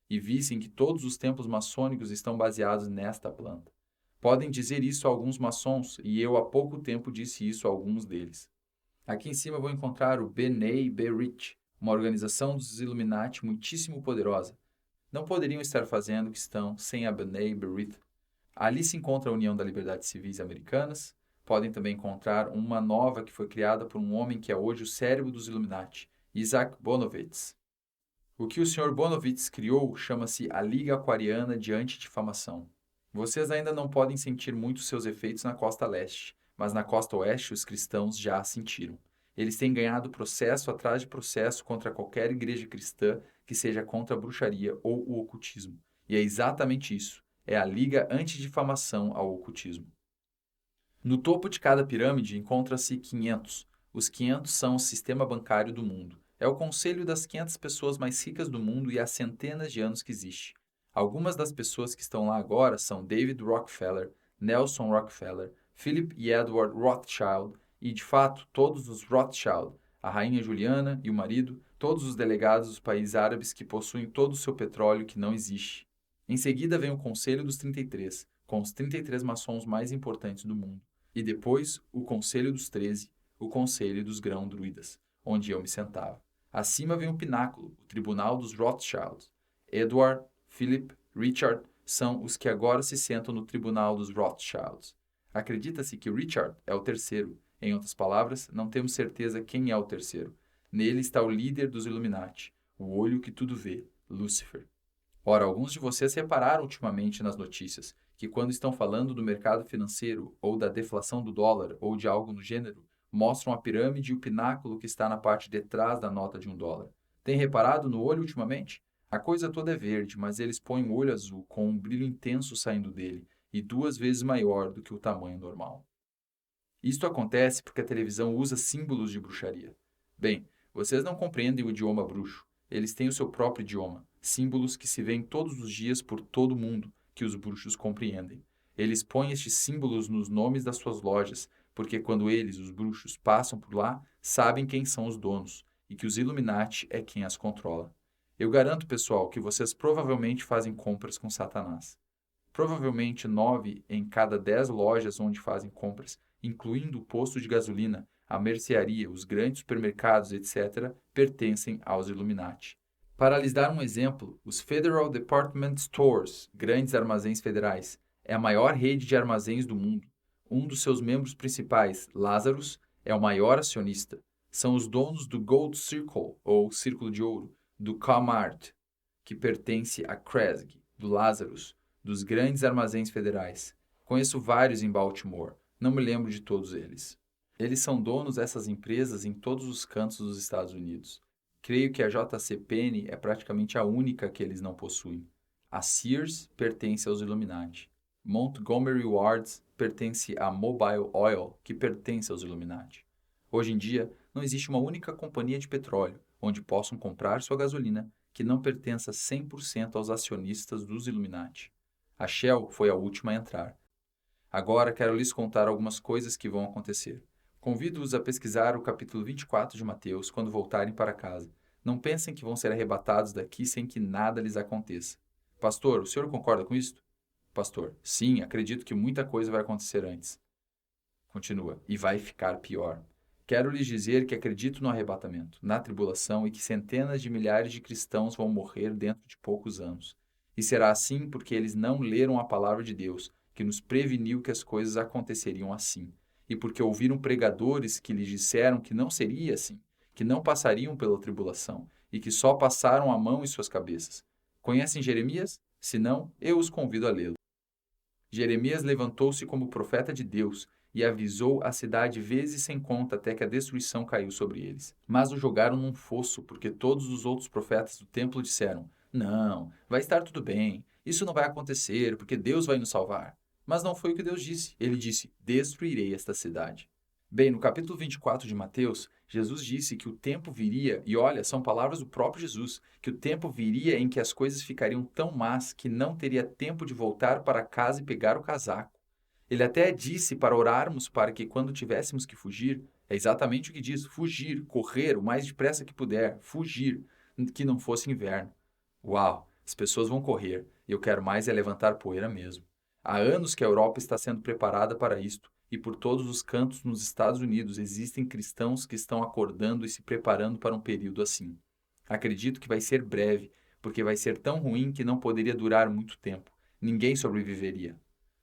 e vissem que todos os templos maçônicos estão baseados nesta planta. Podem dizer isso a alguns maçons, e eu há pouco tempo disse isso a alguns deles. Aqui em cima vou encontrar o B'nai B'rith, uma organização dos Illuminati muitíssimo poderosa. Não poderiam estar fazendo o que estão sem a B'nai B'rith. Ali se encontra a União das Liberdades Civis Americanas. Podem também encontrar uma nova que foi criada por um homem que é hoje o cérebro dos Illuminati, Isaac Bonowitz. O que o Sr. Bonowitz criou chama-se a Liga Aquariana de Antidifamação. Vocês ainda não podem sentir muito seus efeitos na costa leste, mas na costa oeste os cristãos já a sentiram. Eles têm ganhado processo atrás de processo contra qualquer igreja cristã que seja contra a bruxaria ou o ocultismo. E é exatamente isso. É a Liga Antidifamação ao Ocultismo. No topo de cada pirâmide encontra-se 500. Os 500 são o sistema bancário do mundo. É o conselho das 500 pessoas mais ricas do mundo e há centenas de anos que existe. Algumas das pessoas que estão lá agora são David Rockefeller, Nelson Rockefeller, Philip e Edward Rothschild e, de fato, todos os Rothschild, a rainha Juliana e o marido, todos os delegados dos países árabes que possuem todo o seu petróleo que não existe. Em seguida vem o Conselho dos 33, com os 33 maçons mais importantes do mundo. E depois o Conselho dos 13, o Conselho dos Grão-Druidas, onde eu me sentava. Acima vem o pináculo, o Tribunal dos Rothschilds. Edward, Philip, Richard são os que agora se sentam no Tribunal dos Rothschilds. Acredita-se que Richard é o terceiro. Em outras palavras, não temos certeza quem é o terceiro. Nele está o líder dos Illuminati, o olho que tudo vê, Lúcifer. Ora, alguns de vocês repararam ultimamente nas notícias que quando estão falando do mercado financeiro ou da deflação do dólar ou de algo no gênero, mostram a pirâmide e o pináculo que está na parte de trás da nota de $1. Tem reparado no olho ultimamente? A coisa toda é verde, mas eles põem um olho azul com um brilho intenso saindo dele e 2 vezes maior do que o tamanho normal. Isto acontece porque a televisão usa símbolos de bruxaria. Bem, vocês não compreendem o idioma bruxo. Eles têm o seu próprio idioma, símbolos que se veem todos os dias por todo mundo, que os bruxos compreendem. Eles põem estes símbolos nos nomes das suas lojas, porque quando eles, os bruxos, passam por lá, sabem quem são os donos e que os Illuminati é quem as controla. Eu garanto, pessoal, que vocês provavelmente fazem compras com Satanás. Provavelmente 9 em cada 10 lojas onde fazem compras, incluindo o posto de gasolina, a mercearia, os grandes supermercados, etc., pertencem aos Illuminati. Para lhes dar um exemplo, os Federal Department Stores, grandes armazéns federais, é a maior rede de armazéns do mundo. Um dos seus membros principais, Lazarus, é o maior acionista. São os donos do Gold Circle, ou Círculo de Ouro, do Kmart, que pertence a Kresge, do Lazarus, dos grandes armazéns federais. Conheço vários em Baltimore, não me lembro de todos eles. Eles são donos dessas empresas em todos os cantos dos Estados Unidos. Creio que a JC Penney é praticamente a única que eles não possuem. A Sears pertence aos Illuminati. Montgomery Ward pertence à Mobile Oil, que pertence aos Illuminati. Hoje em dia, não existe uma única companhia de petróleo onde possam comprar sua gasolina que não pertença 100% aos acionistas dos Illuminati. A Shell foi a última a entrar. Agora quero lhes contar algumas coisas que vão acontecer. Convido-os a pesquisar o capítulo 24 de Mateus quando voltarem para casa. Não pensem que vão ser arrebatados daqui sem que nada lhes aconteça. Pastor, o senhor concorda com isto? Pastor, sim, acredito que muita coisa vai acontecer antes. Continua, e vai ficar pior. Quero lhes dizer que acredito no arrebatamento, na tribulação e que centenas de milhares de cristãos vão morrer dentro de poucos anos. E será assim porque eles não leram a palavra de Deus, que nos preveniu que as coisas aconteceriam assim. E porque ouviram pregadores que lhes disseram que não seria assim, que não passariam pela tribulação e que só passaram a mão em suas cabeças. Conhecem Jeremias? Se não, eu os convido a lê-lo. Jeremias levantou-se como profeta de Deus e avisou a cidade vezes sem conta até que a destruição caiu sobre eles. Mas o jogaram num fosso, porque todos os outros profetas do templo disseram: não, vai estar tudo bem, isso não vai acontecer, porque Deus vai nos salvar. Mas não foi o que Deus disse. Ele disse: destruirei esta cidade. Bem, no capítulo 24 de Mateus, Jesus disse que o tempo viria, e olha, são palavras do próprio Jesus, que o tempo viria em que as coisas ficariam tão más que não teria tempo de voltar para casa e pegar o casaco. Ele até disse para orarmos para que quando tivéssemos que fugir, é exatamente o que diz, fugir, correr o mais depressa que puder, fugir, que não fosse inverno. Uau, as pessoas vão correr, e eu quero mais é levantar poeira mesmo. Há anos que a Europa está sendo preparada para isto, e por todos os cantos nos Estados Unidos existem cristãos que estão acordando e se preparando para um período assim. Acredito que vai ser breve, porque vai ser tão ruim que não poderia durar muito tempo. Ninguém sobreviveria.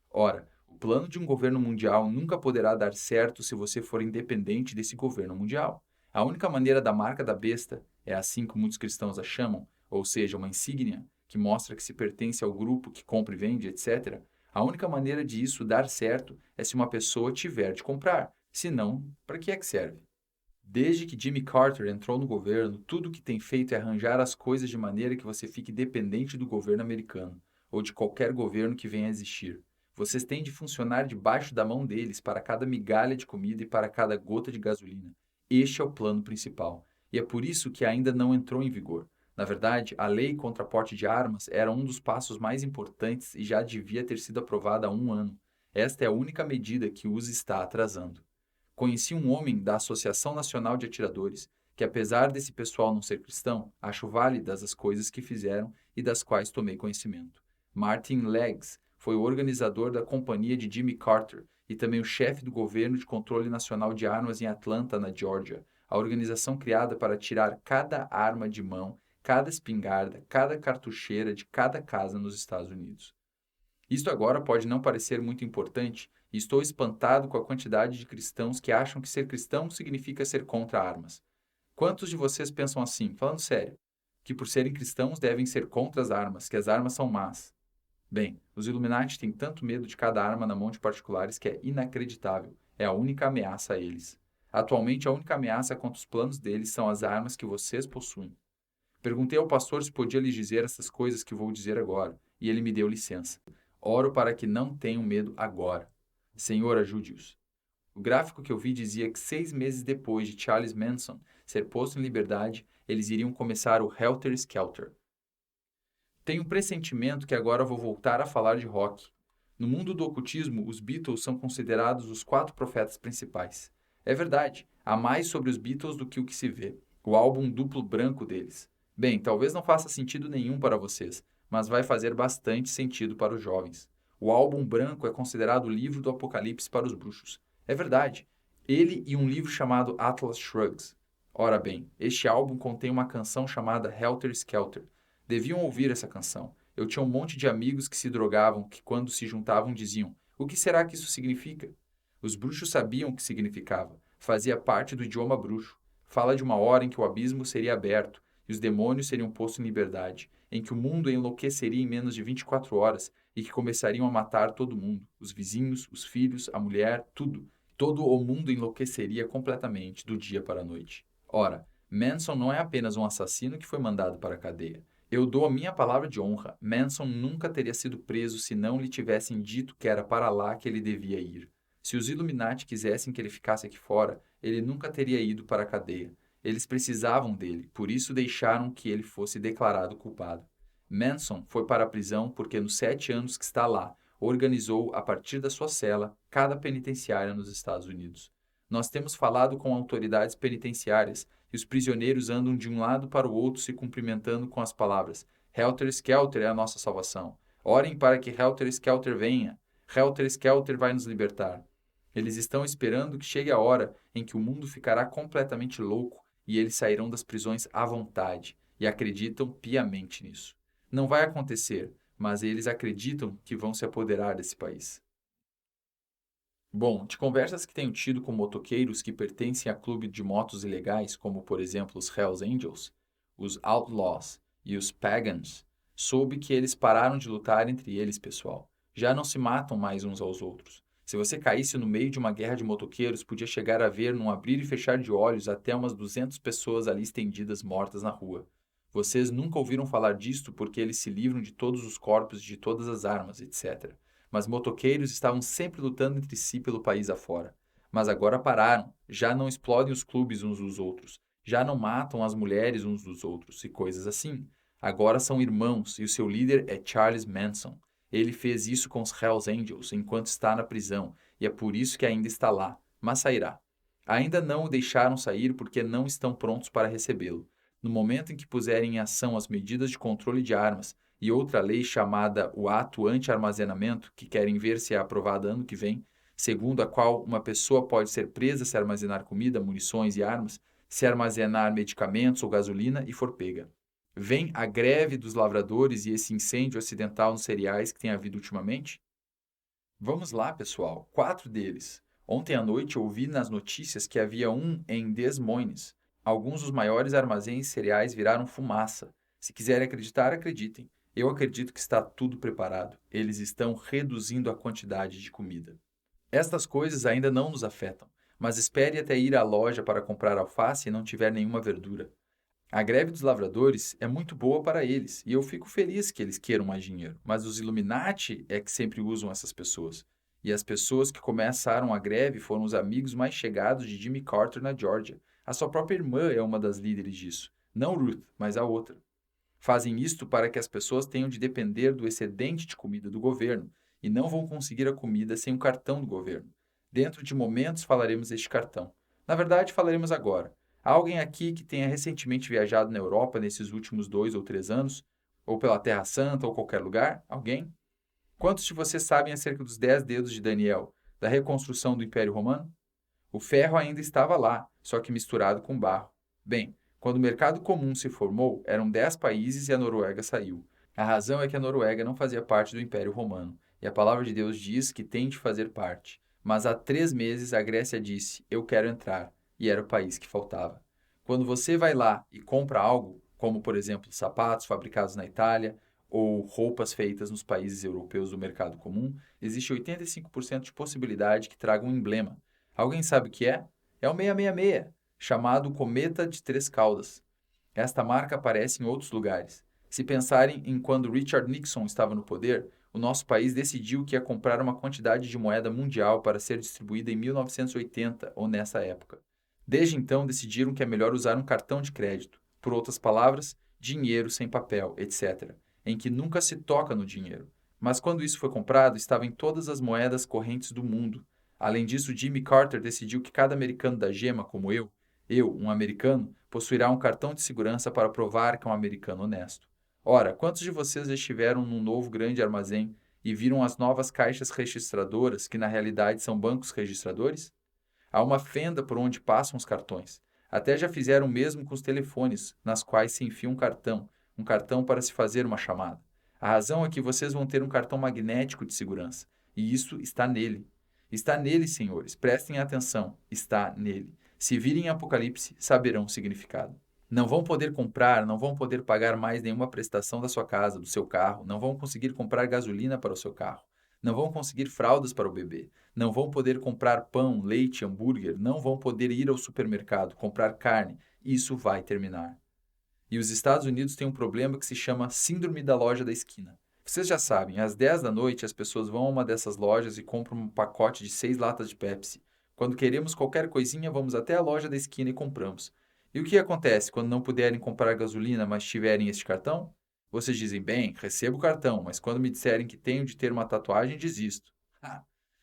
Ora, o plano de um governo mundial nunca poderá dar certo se você for independente desse governo mundial. A única maneira da marca da besta, é assim que muitos cristãos a chamam, ou seja, uma insígnia que mostra que se pertence ao grupo que compra e vende, etc. A única maneira de isso dar certo é se uma pessoa tiver de comprar. Se não, para que é que serve? Desde que Jimmy Carter entrou no governo, tudo o que tem feito é arranjar as coisas de maneira que você fique dependente do governo americano, ou de qualquer governo que venha a existir. Vocês têm de funcionar debaixo da mão deles para cada migalha de comida e para cada gota de gasolina. Este é o plano principal. E é por isso que ainda não entrou em vigor. Na verdade, a lei contra porte de armas era um dos passos mais importantes e já devia ter sido aprovada há um ano. Esta é a única medida que os está atrasando. Conheci um homem da Associação Nacional de Atiradores, que apesar desse pessoal não ser cristão, acho válidas as coisas que fizeram e das quais tomei conhecimento. Martin Leggs foi o organizador da companhia de Jimmy Carter e também o chefe do governo de controle nacional de armas em Atlanta, na Geórgia, a organização criada para tirar cada arma de mão, cada espingarda, cada cartucheira de cada casa nos Estados Unidos. Isto agora pode não parecer muito importante, e estou espantado com a quantidade de cristãos que acham que ser cristão significa ser contra armas. Quantos de vocês pensam assim, falando sério, que por serem cristãos devem ser contra as armas, que as armas são más? Bem, os Illuminati têm tanto medo de cada arma na mão de particulares que é inacreditável. É a única ameaça a eles. Atualmente, a única ameaça contra os planos deles são as armas que vocês possuem. Perguntei ao pastor se podia lhes dizer essas coisas que vou dizer agora, e ele me deu licença. Oro para que não tenham medo agora. Senhor, ajude-os. O gráfico que eu vi dizia que 6 meses depois de Charles Manson ser posto em liberdade, eles iriam começar o Helter Skelter. Tenho um pressentimento que agora vou voltar a falar de rock. No mundo do ocultismo, os Beatles são considerados os 4 profetas principais. É verdade, há mais sobre os Beatles do que o que se vê. O álbum duplo branco deles. Bem, talvez não faça sentido nenhum para vocês, mas vai fazer bastante sentido para os jovens. O álbum branco é considerado o livro do Apocalipse para os bruxos. É verdade. Ele e um livro chamado Atlas Shrugs. Ora bem, este álbum contém uma canção chamada Helter Skelter. Deviam ouvir essa canção. Eu tinha um monte de amigos que se drogavam, que quando se juntavam diziam: "O que será que isso significa?" Os bruxos sabiam o que significava. Fazia parte do idioma bruxo. Fala de uma hora em que o abismo seria aberto e os demônios seriam postos em liberdade, em que o mundo enlouqueceria em menos de 24 horas e que começariam a matar todo mundo, os vizinhos, os filhos, a mulher, tudo. Todo o mundo enlouqueceria completamente, do dia para a noite. Ora, Manson não é apenas um assassino que foi mandado para a cadeia. Eu dou a minha palavra de honra, Manson nunca teria sido preso se não lhe tivessem dito que era para lá que ele devia ir. Se os Illuminati quisessem que ele ficasse aqui fora, ele nunca teria ido para a cadeia. Eles precisavam dele, por isso deixaram que ele fosse declarado culpado. Manson foi para a prisão porque nos 7 anos que está lá, organizou, a partir da sua cela, cada penitenciária nos Estados Unidos. Nós temos falado com autoridades penitenciárias e os prisioneiros andam de um lado para o outro se cumprimentando com as palavras: Helter Skelter é a nossa salvação. Orem para que Helter Skelter venha. Helter Skelter vai nos libertar. Eles estão esperando que chegue a hora em que o mundo ficará completamente louco e eles sairão das prisões à vontade, e acreditam piamente nisso. Não vai acontecer, mas eles acreditam que vão se apoderar desse país. Bom, de conversas que tenho tido com motoqueiros que pertencem a clubes de motos ilegais, como por exemplo os Hells Angels, os Outlaws e os Pagans, soube que eles pararam de lutar entre eles, pessoal. Já não se matam mais uns aos outros. Se você caísse no meio de uma guerra de motoqueiros, podia chegar a ver, num abrir e fechar de olhos, até umas 200 pessoas ali estendidas mortas na rua. Vocês nunca ouviram falar disto porque eles se livram de todos os corpos, de todas as armas, etc. Mas motoqueiros estavam sempre lutando entre si pelo país afora. Mas agora pararam, já não explodem os clubes uns dos outros, já não matam as mulheres uns dos outros e coisas assim. Agora são irmãos e o seu líder é Charles Manson. Ele fez isso com os Hells Angels enquanto está na prisão, e é por isso que ainda está lá, mas sairá. Ainda não o deixaram sair porque não estão prontos para recebê-lo. No momento em que puserem em ação as medidas de controle de armas e outra lei chamada o Ato Anti-Armazenamento, que querem ver se é aprovada ano que vem, segundo a qual uma pessoa pode ser presa se armazenar comida, munições e armas, se armazenar medicamentos ou gasolina e for pega. Vem a greve dos lavradores e esse incêndio acidental nos cereais que tem havido ultimamente? Vamos lá, pessoal, 4 deles. Ontem à noite ouvi nas notícias que havia um em Des Moines. Alguns dos maiores armazéns de cereais viraram fumaça. Se quiserem acreditar, acreditem. Eu acredito que está tudo preparado. Eles estão reduzindo a quantidade de comida. Estas coisas ainda não nos afetam, mas espere até ir à loja para comprar alface e não tiver nenhuma verdura. A greve dos lavradores é muito boa para eles, e eu fico feliz que eles queiram mais dinheiro, mas os Illuminati é que sempre usam essas pessoas. E as pessoas que começaram a greve foram os amigos mais chegados de Jimmy Carter na Geórgia. A sua própria irmã é uma das líderes disso. Não Ruth, mas a outra. Fazem isto para que as pessoas tenham de depender do excedente de comida do governo e não vão conseguir a comida sem o cartão do governo. Dentro de momentos falaremos deste cartão. Na verdade, falaremos agora. Há alguém aqui que tenha recentemente viajado na Europa nesses últimos 2 ou 3 anos? Ou pela Terra Santa ou qualquer lugar? Alguém? Quantos de vocês sabem acerca dos 10 dedos de Daniel, da reconstrução do Império Romano? O ferro ainda estava lá, só que misturado com barro. Bem, quando o mercado comum se formou, eram 10 países e a Noruega saiu. A razão é que a Noruega não fazia parte do Império Romano, e a palavra de Deus diz que tem de fazer parte. Mas há 3 meses a Grécia disse, eu quero entrar, e era o país que faltava. Quando você vai lá e compra algo, como por exemplo sapatos fabricados na Itália, ou roupas feitas nos países europeus do mercado comum, existe 85% de possibilidade que traga um emblema. Alguém sabe o que é? É o 666, chamado Cometa de 3 Caudas. Esta marca aparece em outros lugares. Se pensarem em quando Richard Nixon estava no poder, o nosso país decidiu que ia comprar uma quantidade de moeda mundial para ser distribuída em 1980 ou nessa época. Desde então, decidiram que é melhor usar um cartão de crédito, por outras palavras, dinheiro sem papel, etc., em que nunca se toca no dinheiro. Mas quando isso foi comprado, estava em todas as moedas correntes do mundo. Além disso, Jimmy Carter decidiu que cada americano da gema, como eu, um americano, possuirá um cartão de segurança para provar que é um americano honesto. Ora, quantos de vocês já estiveram num novo grande armazém e viram as novas caixas registradoras, que na realidade são bancos registradores? Há uma fenda por onde passam os cartões. Até já fizeram o mesmo com os telefones, nas quais se enfia um cartão para se fazer uma chamada. A razão é que vocês vão ter um cartão magnético de segurança, e isso está nele. Está nele, senhores, prestem atenção, está nele. Se virem Apocalipse, saberão o significado. Não vão poder comprar, não vão poder pagar mais nenhuma prestação da sua casa, do seu carro, não vão conseguir comprar gasolina para o seu carro, não vão conseguir fraldas para o bebê, não vão poder comprar pão, leite, hambúrguer, não vão poder ir ao supermercado, comprar carne. Isso vai terminar. E os Estados Unidos têm um problema que se chama Síndrome da Loja da Esquina. Vocês já sabem, às 10 da noite as pessoas vão a uma dessas lojas e compram um pacote de 6 latas de Pepsi. Quando queremos qualquer coisinha, vamos até a loja da esquina e compramos. E o que acontece quando não puderem comprar gasolina, mas tiverem este cartão? Vocês dizem, bem, recebo o cartão, mas quando me disserem que tenho de ter uma tatuagem, desisto.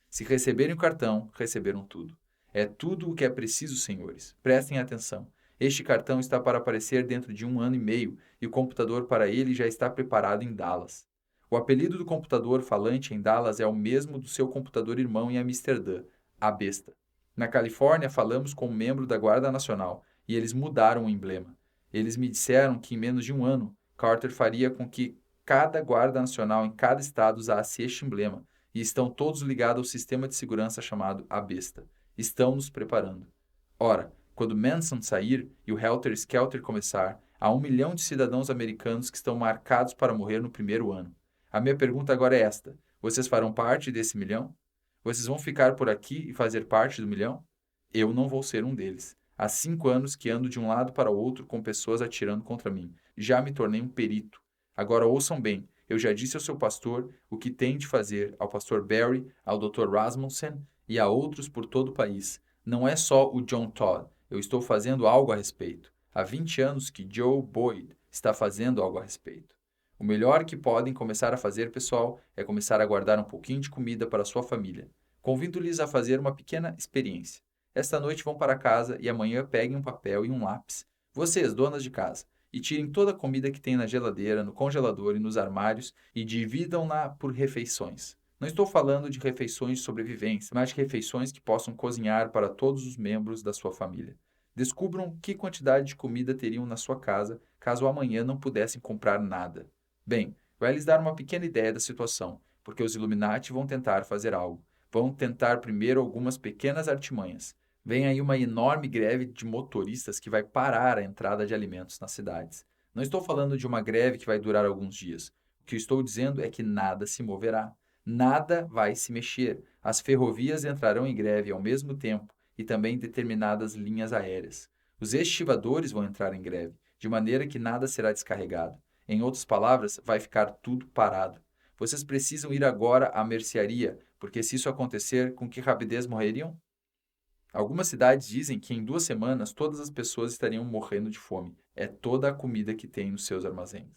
Se receberem o cartão, receberam tudo. É tudo o que é preciso, senhores. Prestem atenção. Este cartão está para aparecer dentro de 1 ano e meio e o computador para ele já está preparado em Dallas. O apelido do computador falante em Dallas é o mesmo do seu computador irmão em Amsterdã, a besta. Na Califórnia, falamos com um membro da Guarda Nacional e eles mudaram o emblema. Eles me disseram que em menos de 1 ano, Carter faria com que cada Guarda Nacional em cada estado usasse este emblema e estão todos ligados ao sistema de segurança chamado a besta. Estão nos preparando. Ora, quando Manson sair e o Helter Skelter começar, há 1 milhão de cidadãos americanos que estão marcados para morrer no primeiro ano. A minha pergunta agora é esta: vocês farão parte desse 1 milhão? Vocês vão ficar por aqui e fazer parte do 1 milhão? Eu não vou ser um deles. Há 5 anos que ando de um lado para o outro com pessoas atirando contra mim. Já me tornei um perito. Agora ouçam bem. Eu já disse ao seu pastor o que tem de fazer, ao pastor Barry, ao Dr. Rasmussen e a outros por todo o país. Não é só o John Todd. Eu estou fazendo algo a respeito. Há 20 anos que Joe Boyd está fazendo algo a respeito. O melhor que podem começar a fazer, pessoal, é começar a guardar um pouquinho de comida para a sua família. Convido-lhes a fazer uma pequena experiência. Esta noite vão para casa e amanhã peguem um papel e um lápis. Vocês, donas de casa, e tirem toda a comida que tem na geladeira, no congelador e nos armários e dividam-na por refeições. Não estou falando de refeições de sobrevivência, mas de refeições que possam cozinhar para todos os membros da sua família. Descubram que quantidade de comida teriam na sua casa caso amanhã não pudessem comprar nada. Bem, vai lhes dar uma pequena ideia da situação, porque os Illuminati vão tentar fazer algo. Vão tentar primeiro algumas pequenas artimanhas. Vem aí uma enorme greve de motoristas que vai parar a entrada de alimentos nas cidades. Não estou falando de uma greve que vai durar alguns dias. O que eu estou dizendo é que nada se moverá. Nada vai se mexer. As ferrovias entrarão em greve ao mesmo tempo e também determinadas linhas aéreas. Os estivadores vão entrar em greve, de maneira que nada será descarregado. Em outras palavras, vai ficar tudo parado. Vocês precisam ir agora à mercearia, porque se isso acontecer, com que rapidez morreriam? Algumas cidades dizem que em 2 semanas todas as pessoas estariam morrendo de fome. É toda a comida que tem nos seus armazéns.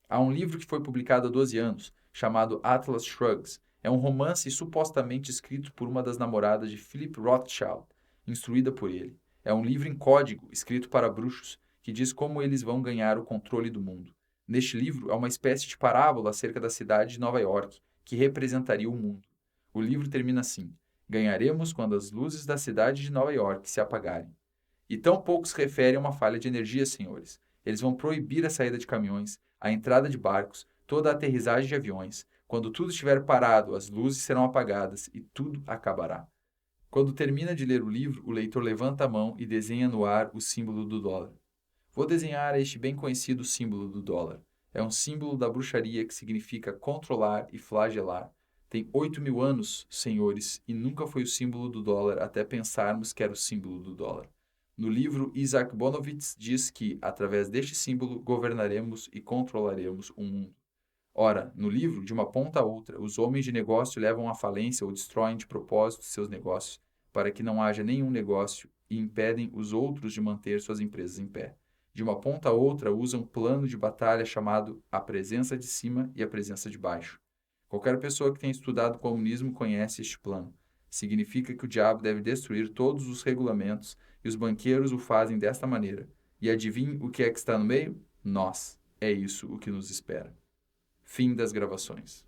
Há um livro que foi publicado há 12 anos, chamado Atlas Shrugs. É um romance supostamente escrito por uma das namoradas de Philip Rothschild, instruída por ele. É um livro em código, escrito para bruxos, que diz como eles vão ganhar o controle do mundo. Neste livro, há uma espécie de parábola acerca da cidade de Nova York, que representaria o mundo. O livro termina assim: ganharemos quando as luzes da cidade de Nova York se apagarem. E tão pouco se refere a uma falha de energia, senhores. Eles vão proibir a saída de caminhões, a entrada de barcos, toda a aterrissagem de aviões. Quando tudo estiver parado, as luzes serão apagadas e tudo acabará. Quando termina de ler o livro, o leitor levanta a mão e desenha no ar o símbolo do dólar. Vou desenhar este bem conhecido símbolo do dólar. É um símbolo da bruxaria que significa controlar e flagelar. Tem 8.000 anos, senhores, e nunca foi o símbolo do dólar até pensarmos que era o símbolo do dólar. No livro, Isaac Bonowitz diz que, através deste símbolo, governaremos e controlaremos o mundo. Ora, no livro, de uma ponta a outra, os homens de negócio levam à falência ou destroem de propósito seus negócios, para que não haja nenhum negócio, e impedem os outros de manter suas empresas em pé. De uma ponta a outra, usam um plano de batalha chamado a presença de cima e a presença de baixo. Qualquer pessoa que tenha estudado comunismo conhece este plano. Significa que o diabo deve destruir todos os regulamentos e os banqueiros o fazem desta maneira. E adivinhe o que é que está no meio? Nós. É isso o que nos espera. Fim das gravações.